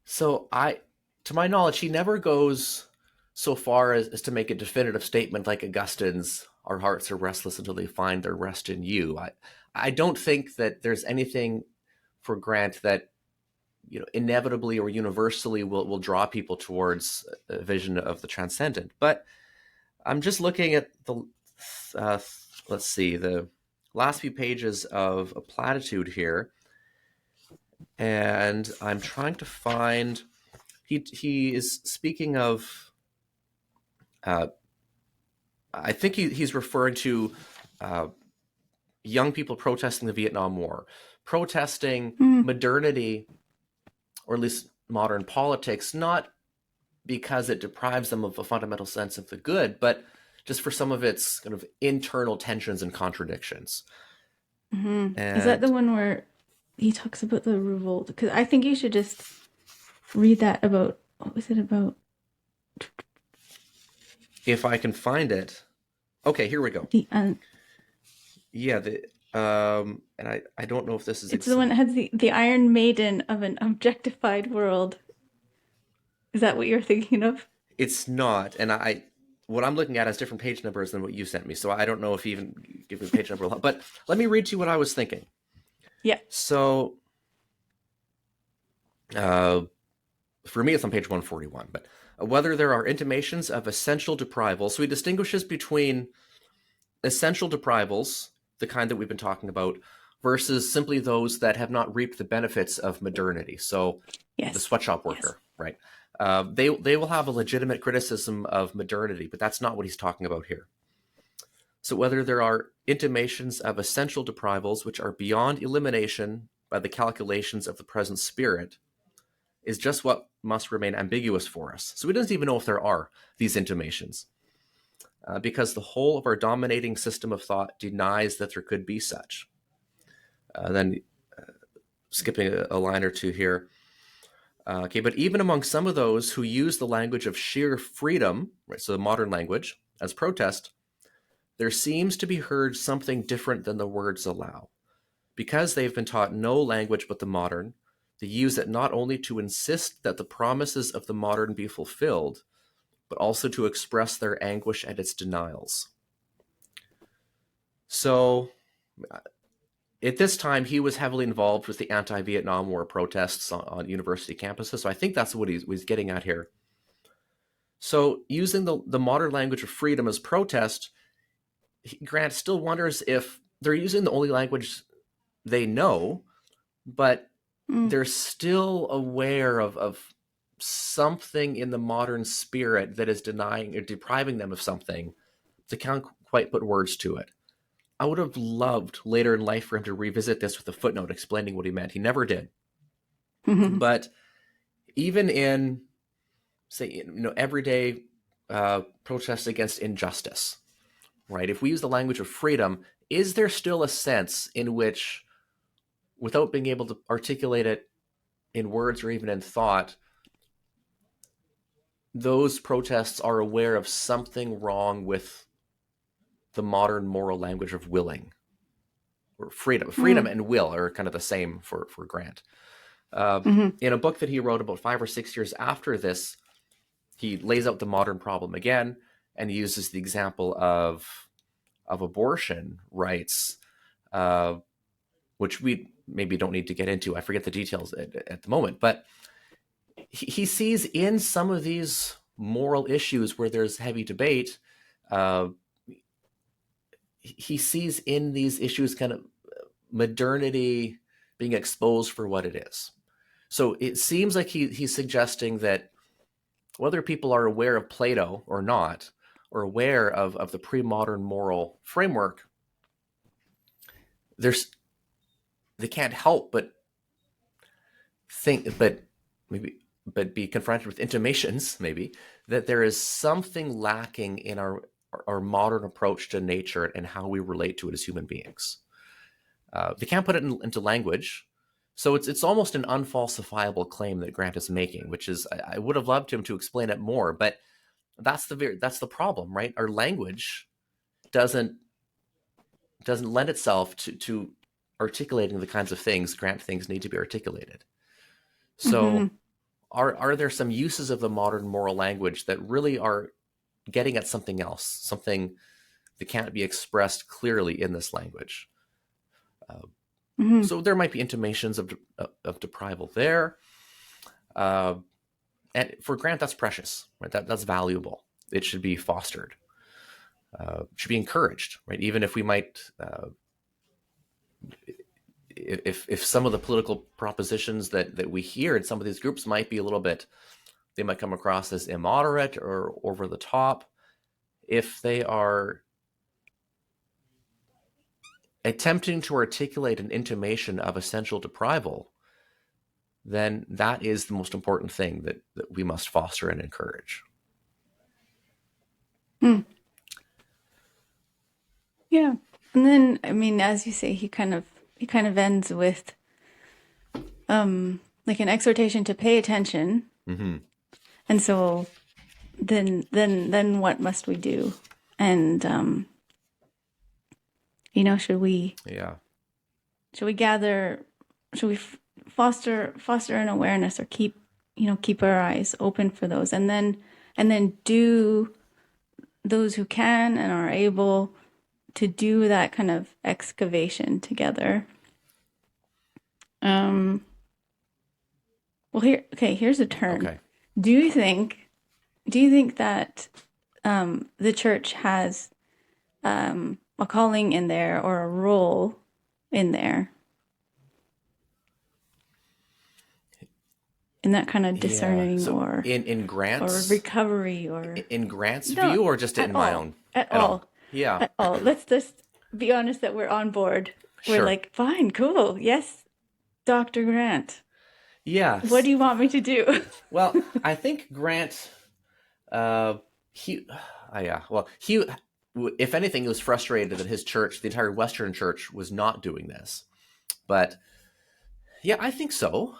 So to my knowledge, he never goes so far as to make a definitive statement like Augustine's, our hearts are restless until they find their rest in you. I don't think that there's anything for Grant that inevitably or universally will draw people towards a vision of the transcendent. But I'm just looking at the let's see, the last few pages of A Platitude here, and I'm trying to find. He is speaking of. I think he's referring to young people protesting the Vietnam War, protesting modernity, or at least modern politics, not because it deprives them of a fundamental sense of the good, but just for some of its kind of internal tensions and contradictions. Is that the And one where he talks about the revolt? Because I think you should just read that about, what was it about? if I can find it, okay, here we go. Yeah, and I don't know if this is it's the one that has the Iron Maiden of an objectified world. Is that what you're thinking of? It's not, and what I'm looking at is different page numbers than what you sent me, so I don't know if you even give me a page number. But let me read to you what I was thinking. Yeah. So, for me, it's on page 141. But whether there are intimations of essential deprival, so he distinguishes between essential deprivals, the kind that we've been talking about, versus simply those that have not reaped the benefits of modernity. So, the sweatshop worker, right? They will have a legitimate criticism of modernity, but that's not what he's talking about here. So whether there are intimations of essential deprivals which are beyond elimination by the calculations of the present spirit is just what must remain ambiguous for us. So he doesn't even know if there are these intimations, because the whole of our dominating system of thought denies that there could be such. Then skipping a line or two here. Okay, but even among some of those who use the language of sheer freedom, right, so the modern language, as protest, there seems to be heard something different than the words allow. Because they've been taught no language but the modern, they use it not only to insist that the promises of the modern be fulfilled, but also to express their anguish at its denials. So, at this time, he was heavily involved with the anti-Vietnam War protests on university campuses. So I think that's what he's getting at here. So using the modern language of freedom as protest, Grant still wonders if they're using the only language they know, but they're still aware of something in the modern spirit that is denying or depriving them of something. They can't quite put words to it. I would have loved later in life for him to revisit this with a footnote explaining what he meant. He never did. But even in, say, everyday protests against injustice, right? If we use the language of freedom, is there still a sense in which, without being able to articulate it in words or even in thought, those protests are aware of something wrong with the modern moral language of willing? Or freedom and will are kind of the same for Grant. In a book that he wrote about 5 or 6 years after this, he lays out the modern problem again, and he uses the example of abortion rights, which we maybe don't need to get into. I forget the details at the moment, but he sees in some of these moral issues where there's heavy debate, he sees in these issues kind of modernity being exposed for what it is. So it seems like he's suggesting that whether people are aware of Plato or not, or aware of the pre-modern moral framework, they can't help but think, but be confronted with intimations, maybe, that there is something lacking in our modern approach to nature and how we relate to it as human beings. They can't put it into language, so it's almost an unfalsifiable claim that Grant is making, which is, I would have loved him to explain it more, but that's the problem, right? Our language doesn't lend itself to articulating the kinds of things Grant thinks need to be articulated. So are there some uses of the modern moral language that really are getting at something else, something that can't be expressed clearly in this language? So there might be intimations of deprival there. And for Grant, that's precious, right? That's valuable. It should be fostered, should be encouraged, right? Even if we might, if some of the political propositions that we hear in some of these groups might be a little bit, they might come across as immoderate or over the top. If they are attempting to articulate an intimation of essential deprival, then that is the most important thing that we must foster and encourage. Hmm. Yeah. And then, I mean, as you say, he kind of ends with like an exhortation to pay attention. Mm-hmm. And so then what must we do? And should we gather, should we foster an awareness, or keep our eyes open for those, and then do those who can and are able to do that kind of excavation together. Well, here's a turn. Okay. Do you think that the church has a calling in there, or a role in there, in that kind of discerning, So or in Grant's, or recovery, or in Grant's no, view, or just in my own? at all. Yeah. At all. Let's just be honest that we're on board. We're Sure. like, fine, cool, yes, Dr. Grant. Yeah. What do you want me to do? Well, I think Grant, he, if anything, he was frustrated that his church, the entire Western church, was not doing this. But yeah, I think so.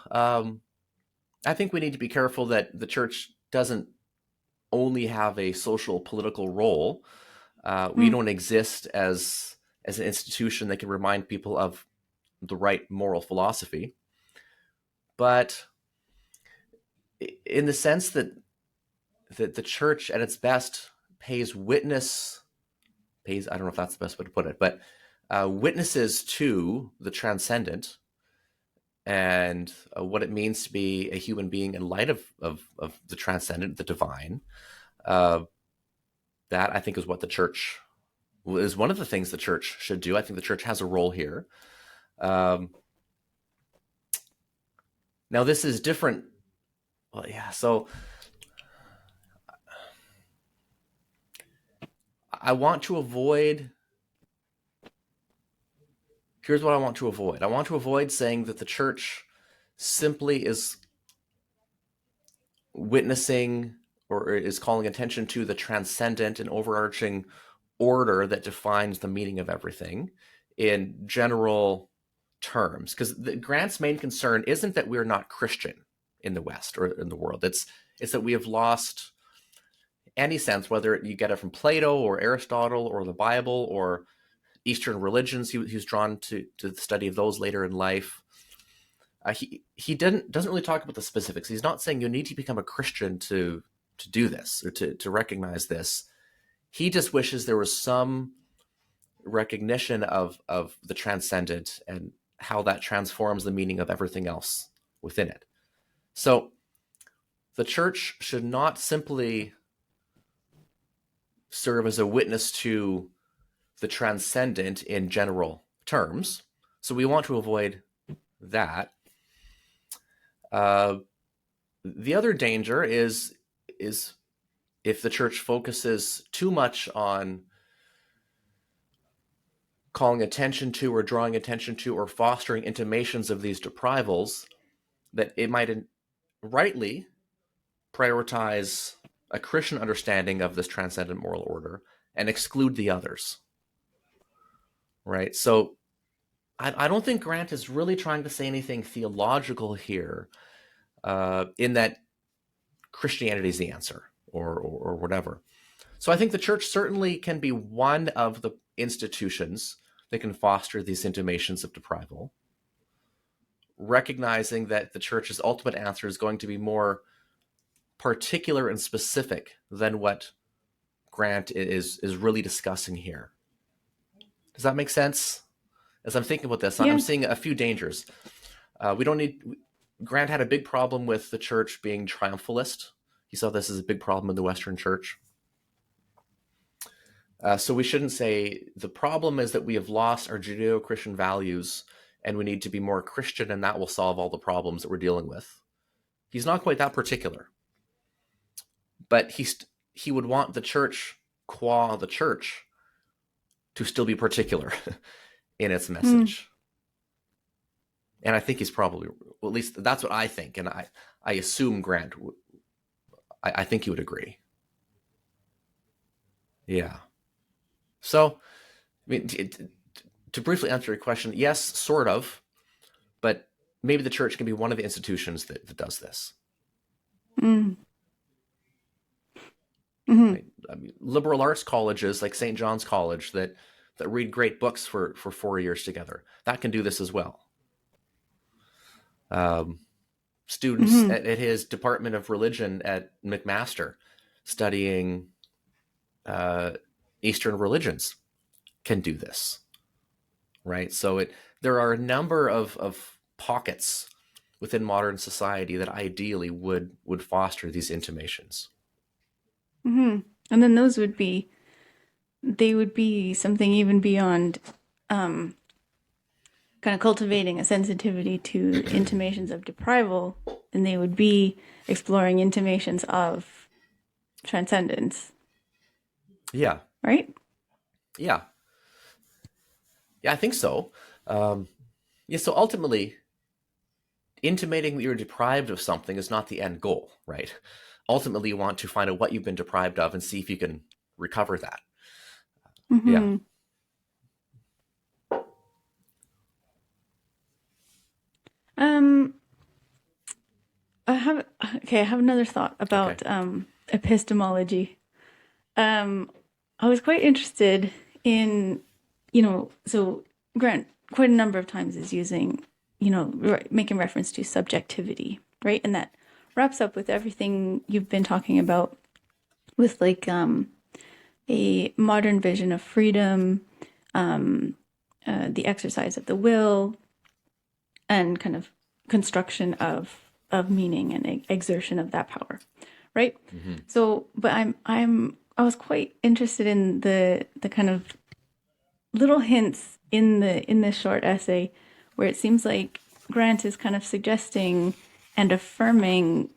I think we need to be careful that the church doesn't only have a social political role. We don't exist as an institution that can remind people of the right moral philosophy. But in the sense that the church at its best I don't know if that's the best way to put it, but witnesses to the transcendent and what it means to be a human being in light of the transcendent, the divine. That, I think, is what the church is one of the things the church should do. I think the church has a role here. Now, this is different. Well, yeah, so I want to avoid. Here's what I want to avoid. I want to avoid saying that the church simply is witnessing or is calling attention to the transcendent and overarching order that defines the meaning of everything in general terms. Because Grant's main concern isn't that we're not Christian in the West or in the world. It's that we have lost any sense, whether you get it from Plato or Aristotle or the Bible or Eastern religions. He's drawn to the study of those later in life. He doesn't really talk about the specifics. He's not saying you need to become a Christian to do this or to recognize this. He just wishes there was some recognition of the transcendent and how that transforms the meaning of everything else within it. So the church should not simply serve as a witness to the transcendent in general terms. So we want to avoid that. The other danger is if the church focuses too much on calling attention to or drawing attention to or fostering intimations of these deprivals, that it might rightly prioritize a Christian understanding of this transcendent moral order and exclude the others. Right? So I don't think Grant is really trying to say anything theological here, in that Christianity is the answer or whatever. So I think the church certainly can be one of the institutions that can foster these intimations of deprival, recognizing that the church's ultimate answer is going to be more particular and specific than what Grant is really discussing here. Does that make sense? As I'm thinking about this, Yeah. I'm seeing a few dangers. We don't need Grant had a big problem with the church being triumphalist. He saw this as a big problem in the Western church. So we shouldn't say the problem is that we have lost our Judeo-Christian values and we need to be more Christian and that will solve all the problems that we're dealing with. He's not quite that particular. But he would want the church, qua the church, to still be particular in its message. And I think he's probably, well, at least that's what I think. And I assume Grant, I think he would agree. Yeah. So, I mean, to briefly answer your question, yes, sort of. But maybe the church can be one of the institutions that does this. Right? I mean, liberal arts colleges like St. John's College that read great books for 4 years together, that can do this as well. Students at his Department of Religion at McMaster studying Eastern religions can do this, right? So there are a number of pockets within modern society that ideally would foster these intimations. And then those would be something even beyond kind of cultivating a sensitivity to intimations of deprival, and they would be exploring intimations of transcendence. Yeah. Right? Yeah. Yeah, I think so. So ultimately, intimating that you're deprived of something is not the end goal, right? Ultimately, you want to find out what you've been deprived of and see if you can recover that. Yeah. I have another thought about epistemology. I was quite interested in, so Grant quite a number of times is using, making reference to subjectivity, right? And that wraps up with everything you've been talking about with like a modern vision of freedom, the exercise of the will, and kind of construction of meaning and exertion of that power, right? So, but I was quite interested in the kind of little hints in this short essay where it seems like Grant is kind of suggesting and affirming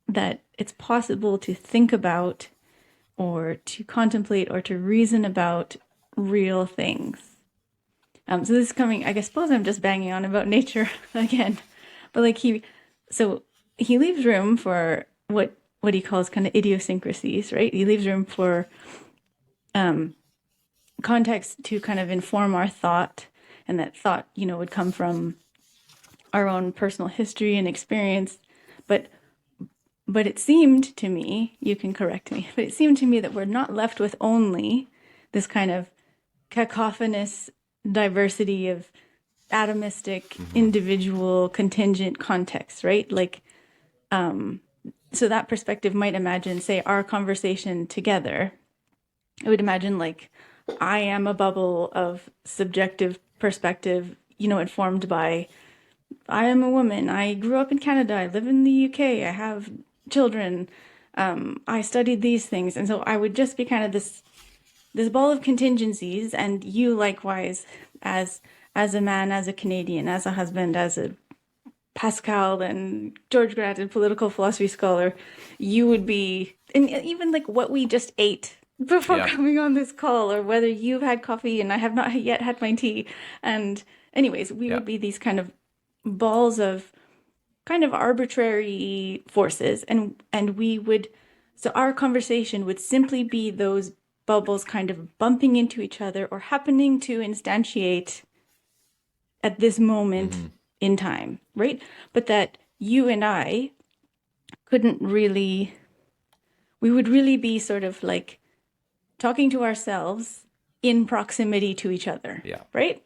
that it's possible to think about or to contemplate or to reason about real things. So this is coming, I suppose I'm just banging on about nature again, but like he leaves room for what he calls kind of idiosyncrasies, right? He leaves room for context to kind of inform our thought, and that thought, would come from our own personal history and experience. But it seemed to me, you can correct me, but it seemed to me that we're not left with only this kind of cacophonous diversity of atomistic, individual, contingent contexts, right? Like, so that perspective might imagine, say, our conversation together. I would imagine, like, I am a bubble of subjective perspective, informed by, I am a woman, I grew up in Canada, I live in the UK, I have children, I studied these things. And so I would just be kind of this ball of contingencies, and you likewise, as a man, as a Canadian, as a husband, as a Pascal and George Grant and political philosophy scholar, you would be, and even like what we just ate before coming on this call, or whether you've had coffee and I have not yet had my tea. And anyways, we would be these kind of balls of kind of arbitrary forces, and we would, so our conversation would simply be those bubbles kind of bumping into each other or happening to instantiate at this moment in time, right? But that you and I couldn't really, we would really be sort of like talking to ourselves in proximity to each other, right?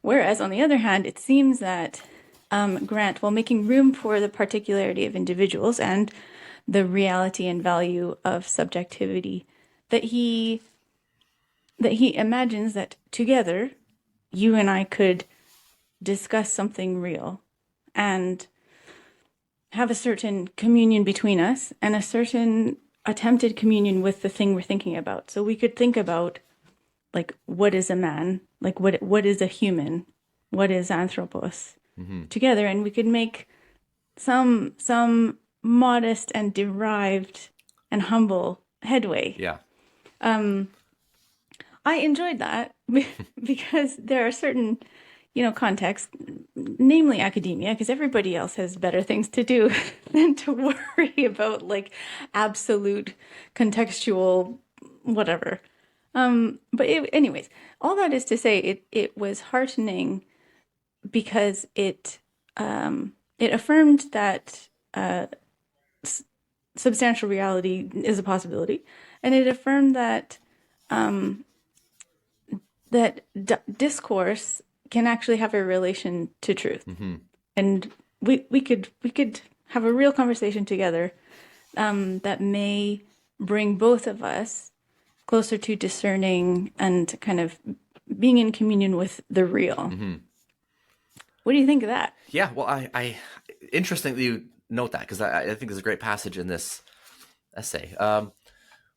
Whereas on the other hand, it seems that Grant, while making room for the particularity of individuals and the reality and value of subjectivity, that he imagines that together, you and I could discuss something real. And have a certain communion between us and a certain attempted communion with the thing we're thinking about. So we could think about, like, what is a man? Like, what is a human? What is anthropos? Mm-hmm. Together, and we could make some modest and derived and humble headway. Yeah. I enjoyed that because there are certain, contexts, namely academia, because everybody else has better things to do than to worry about like absolute contextual whatever. Anyways, all that is to say, it was heartening because it affirmed that substantial reality is a possibility, and it affirmed that discourse can actually have a relation to truth, Mm-hmm. and we could have a real conversation together that may bring both of us closer to discerning and kind of being in communion with the real. Mm-hmm. What do you think of that? Yeah, well, I interesting that you note that, because I think there's a great passage in this essay.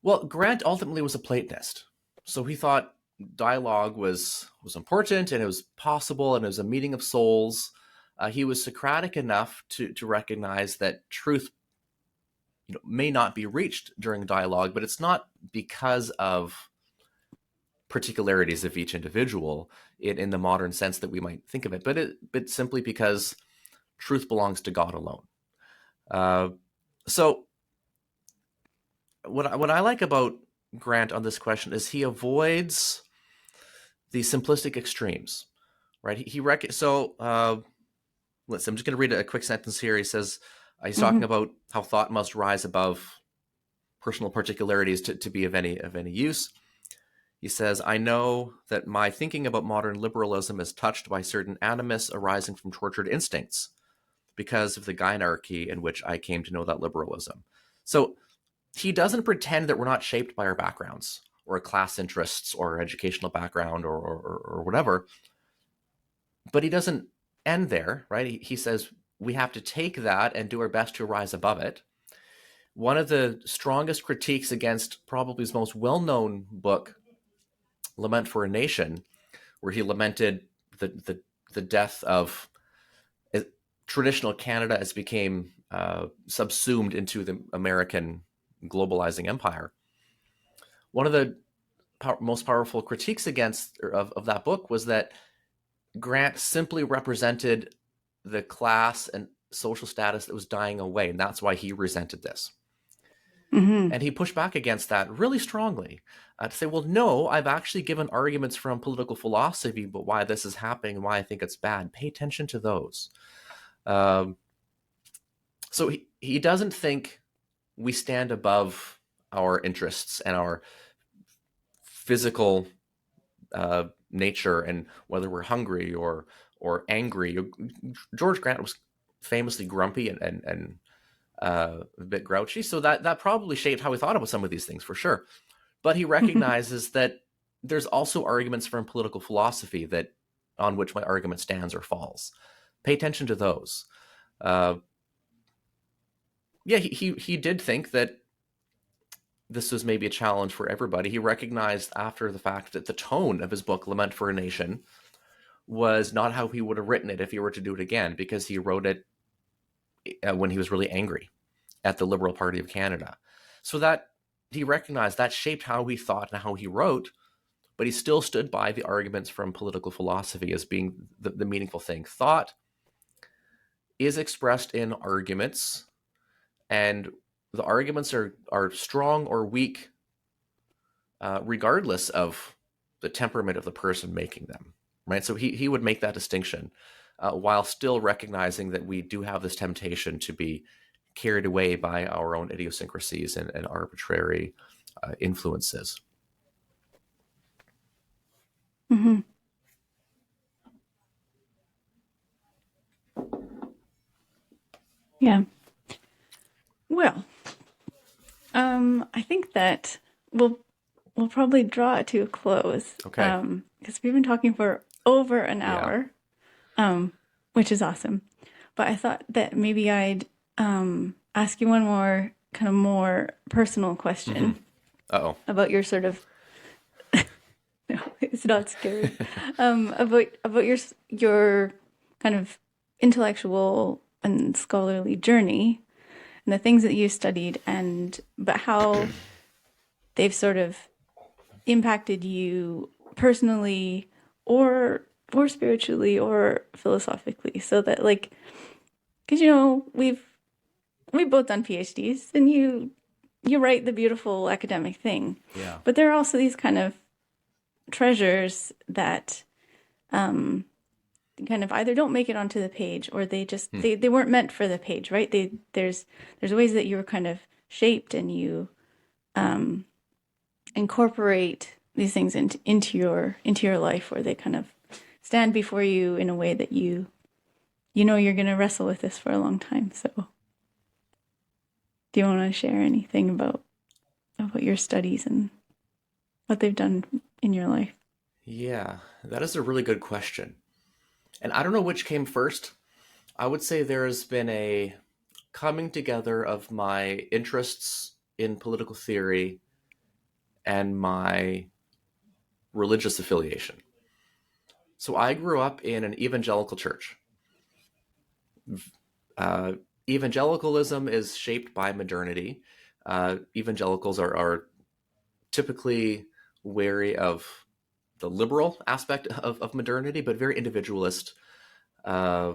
Well, Grant ultimately was a Platonist, so he thought dialogue was important, and it was possible, and it was a meeting of souls. He was Socratic enough to recognize that truth, may not be reached during dialogue, but it's not because of particularities of each individual in the modern sense that we might think of it, but simply because truth belongs to God alone. So what I like about Grant on this question is he avoids the simplistic extremes, right? Listen, I'm just going to read a quick sentence here. He says he's talking about how thought must rise above personal particularities to be of any use. He says, I know that my thinking about modern liberalism is touched by certain animus arising from tortured instincts because of the gynarchy in which I came to know that liberalism. So he doesn't pretend that we're not shaped by our backgrounds or class interests or educational background or whatever. But he doesn't end there, right? He says we have to take that and do our best to rise above it. One of the strongest critiques against probably his most well-known book, Lament for a Nation, where he lamented the death of traditional Canada as became subsumed into the American globalizing empire. One of the most powerful critiques of that book was that Grant simply represented the class and social status that was dying away, and that's why he resented this. Mm-hmm. And he pushed back against that really strongly to say, well, no, I've actually given arguments from political philosophy about why this is happening and why I think it's bad. Pay attention to those. So he doesn't think we stand above our interests and our physical nature and whether we're hungry or angry. George Grant was famously grumpy and a bit grouchy, so that probably shaped how he thought about some of these things for sure. But he recognizes that there's also arguments from political philosophy that on which my argument stands or falls. Pay attention to those. He did think that this was maybe a challenge for everybody. He recognized after the fact that the tone of his book, Lament for a Nation, was not how he would have written it if he were to do it again, because he wrote it when he was really angry at the Liberal Party of Canada. So that he recognized that shaped how he thought and how he wrote, but he still stood by the arguments from political philosophy as being the meaningful thing. Thought is expressed in arguments, and the arguments are strong or weak regardless of the temperament of the person making them, right? So he would make that distinction while still recognizing that we do have this temptation to be carried away by our own idiosyncrasies and arbitrary influences. Mm-hmm. Yeah. Well, I think that we'll probably draw it to a close. Okay. Because we've been talking for over an hour, which is awesome. But I thought that maybe I'd ask you one more kind of more personal Mm-hmm. question Uh-oh. about your sort of no, it's not scary. About your kind of intellectual and scholarly journey and the things that you studied, and but how they've sort of impacted you personally or spiritually or philosophically, so that like because we've both done PhDs, and you write the beautiful academic thing, Yeah. but there are also these kind of treasures that kind of either don't make it onto the page, or they just they weren't meant for the page, right? There's ways that you were kind of shaped, and you incorporate these things into your life, where they kind of stand before you in a way that you know you're going to wrestle with this for a long time. So do you want to share anything about your studies and what they've done in your life? Yeah, that is a really good question. And I don't know which came first. I would say there has been a coming together of my interests in political theory and my religious affiliation. So I grew up in an evangelical church. Uh, Evangelicalism is shaped by modernity. Evangelicals are typically wary of the liberal aspect of modernity, but very individualist, uh,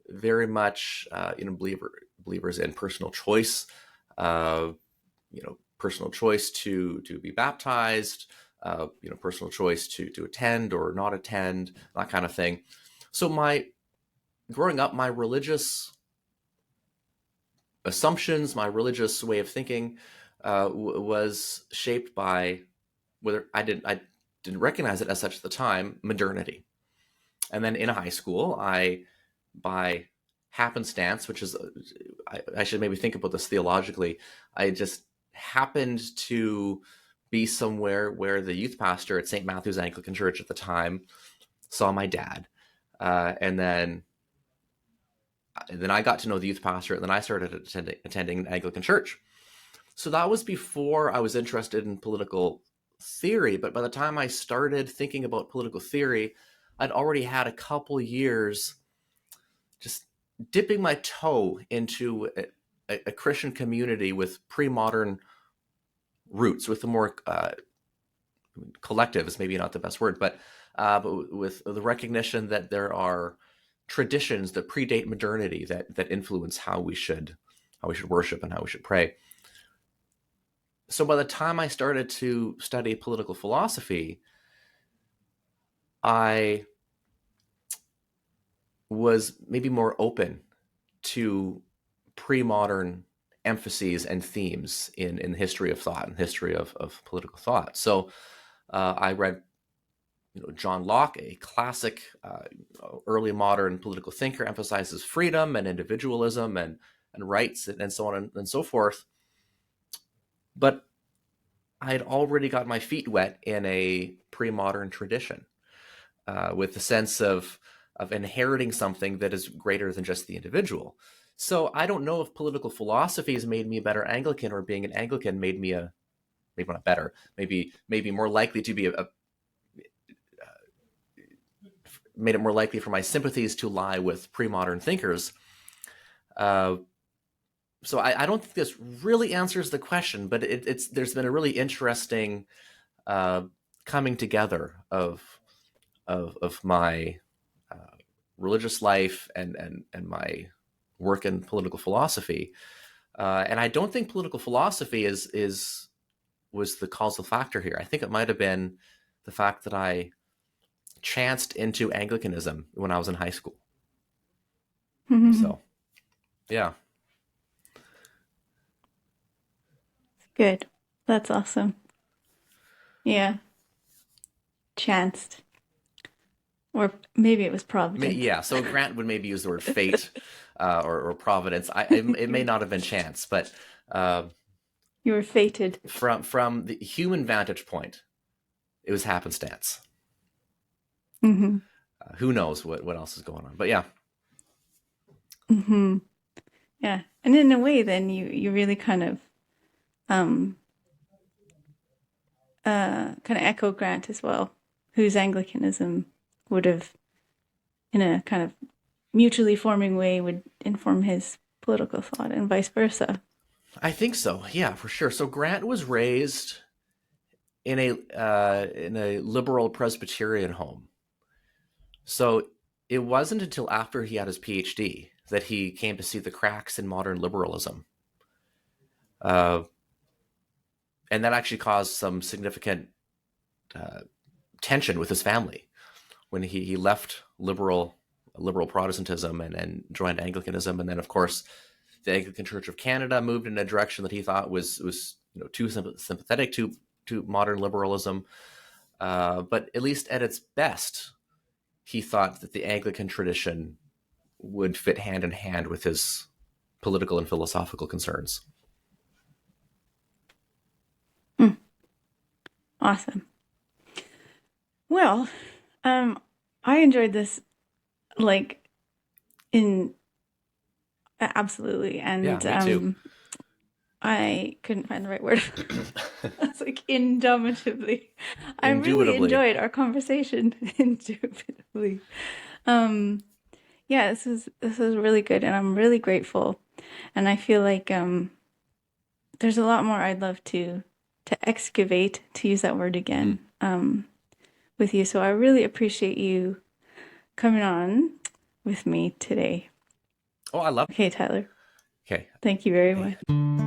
very much believers in personal choice, uh, personal choice to be baptized, personal choice to attend or not attend, that kind of thing. So my growing up, my religious assumptions, my religious way of thinking, was shaped by whether I didn't recognize it as such at the time, modernity. And then in high school, by happenstance, which is, I should maybe think about this theologically, I just happened to be somewhere where the youth pastor at St. Matthew's Anglican Church at the time saw my dad. And then I got to know the youth pastor, and then I started attending Anglican church. So that was before I was interested in political theory. But by the time I started thinking about political theory, I'd already had a couple years just dipping my toe into a Christian community with pre-modern roots, with the more collective is maybe not the best word, but with the recognition that there are traditions that predate modernity that influence how we should worship and how we should pray. So by the time I started to study political philosophy, I was maybe more open to pre-modern emphases and themes in the history of thought and history of political thought. So I read John Locke, a classic early modern political thinker, emphasizes freedom and individualism and rights and so on and so forth. But I had already got my feet wet in a pre-modern tradition, with the sense of inheriting something that is greater than just the individual. So I don't know if political philosophy has made me a better Anglican, or being an Anglican made me maybe not better, maybe more likely to be made it more likely for my sympathies to lie with pre-modern thinkers. Uh, so I don't think this really answers the question, but there's been a really interesting uh, coming together of my religious life and my work in political philosophy. And I don't think political philosophy was the causal factor here. I think it might have been the fact that I chanced into Anglicanism when I was in high school. So, yeah. Good. That's awesome. Yeah. Chanced. Or maybe it was providence. Yeah, so Grant would maybe use the word fate, or providence. It may not have been chance, but uh, You were fated. from the human vantage point, it was happenstance. Mm-hmm. Who knows what else is going on? But yeah. Mm-hmm. Yeah. And in a way, then you really um kind of echo Grant as well, whose Anglicanism would have, in a kind of mutually forming way, would inform his political thought, and vice versa. I think so. Yeah, for sure. So Grant was raised in a liberal Presbyterian home. So it wasn't until after he had his PhD that he came to see the cracks in modern liberalism. Uh, and that actually caused some significant uh, tension with his family when he left liberal Protestantism and joined Anglicanism. And then, of course, the Anglican Church of Canada moved in a direction that he thought was too sympathetic to modern liberalism. But at least at its best, he thought that the Anglican tradition would fit hand in hand with his political and philosophical concerns. Awesome. Well, I enjoyed this, like, in absolutely, Yeah, and me too. I couldn't find the right word. It's like indomitably. I really Indubitably. enjoyed our conversation. Indubitably. Um, yeah, this is really good, and I'm really grateful. And I feel like there's a lot more I'd love to excavate, to use that word Mm. again, with you. So I really appreciate you coming on with me today. Oh, I love. Okay, Tyler. Okay. Thank you very Hey, much.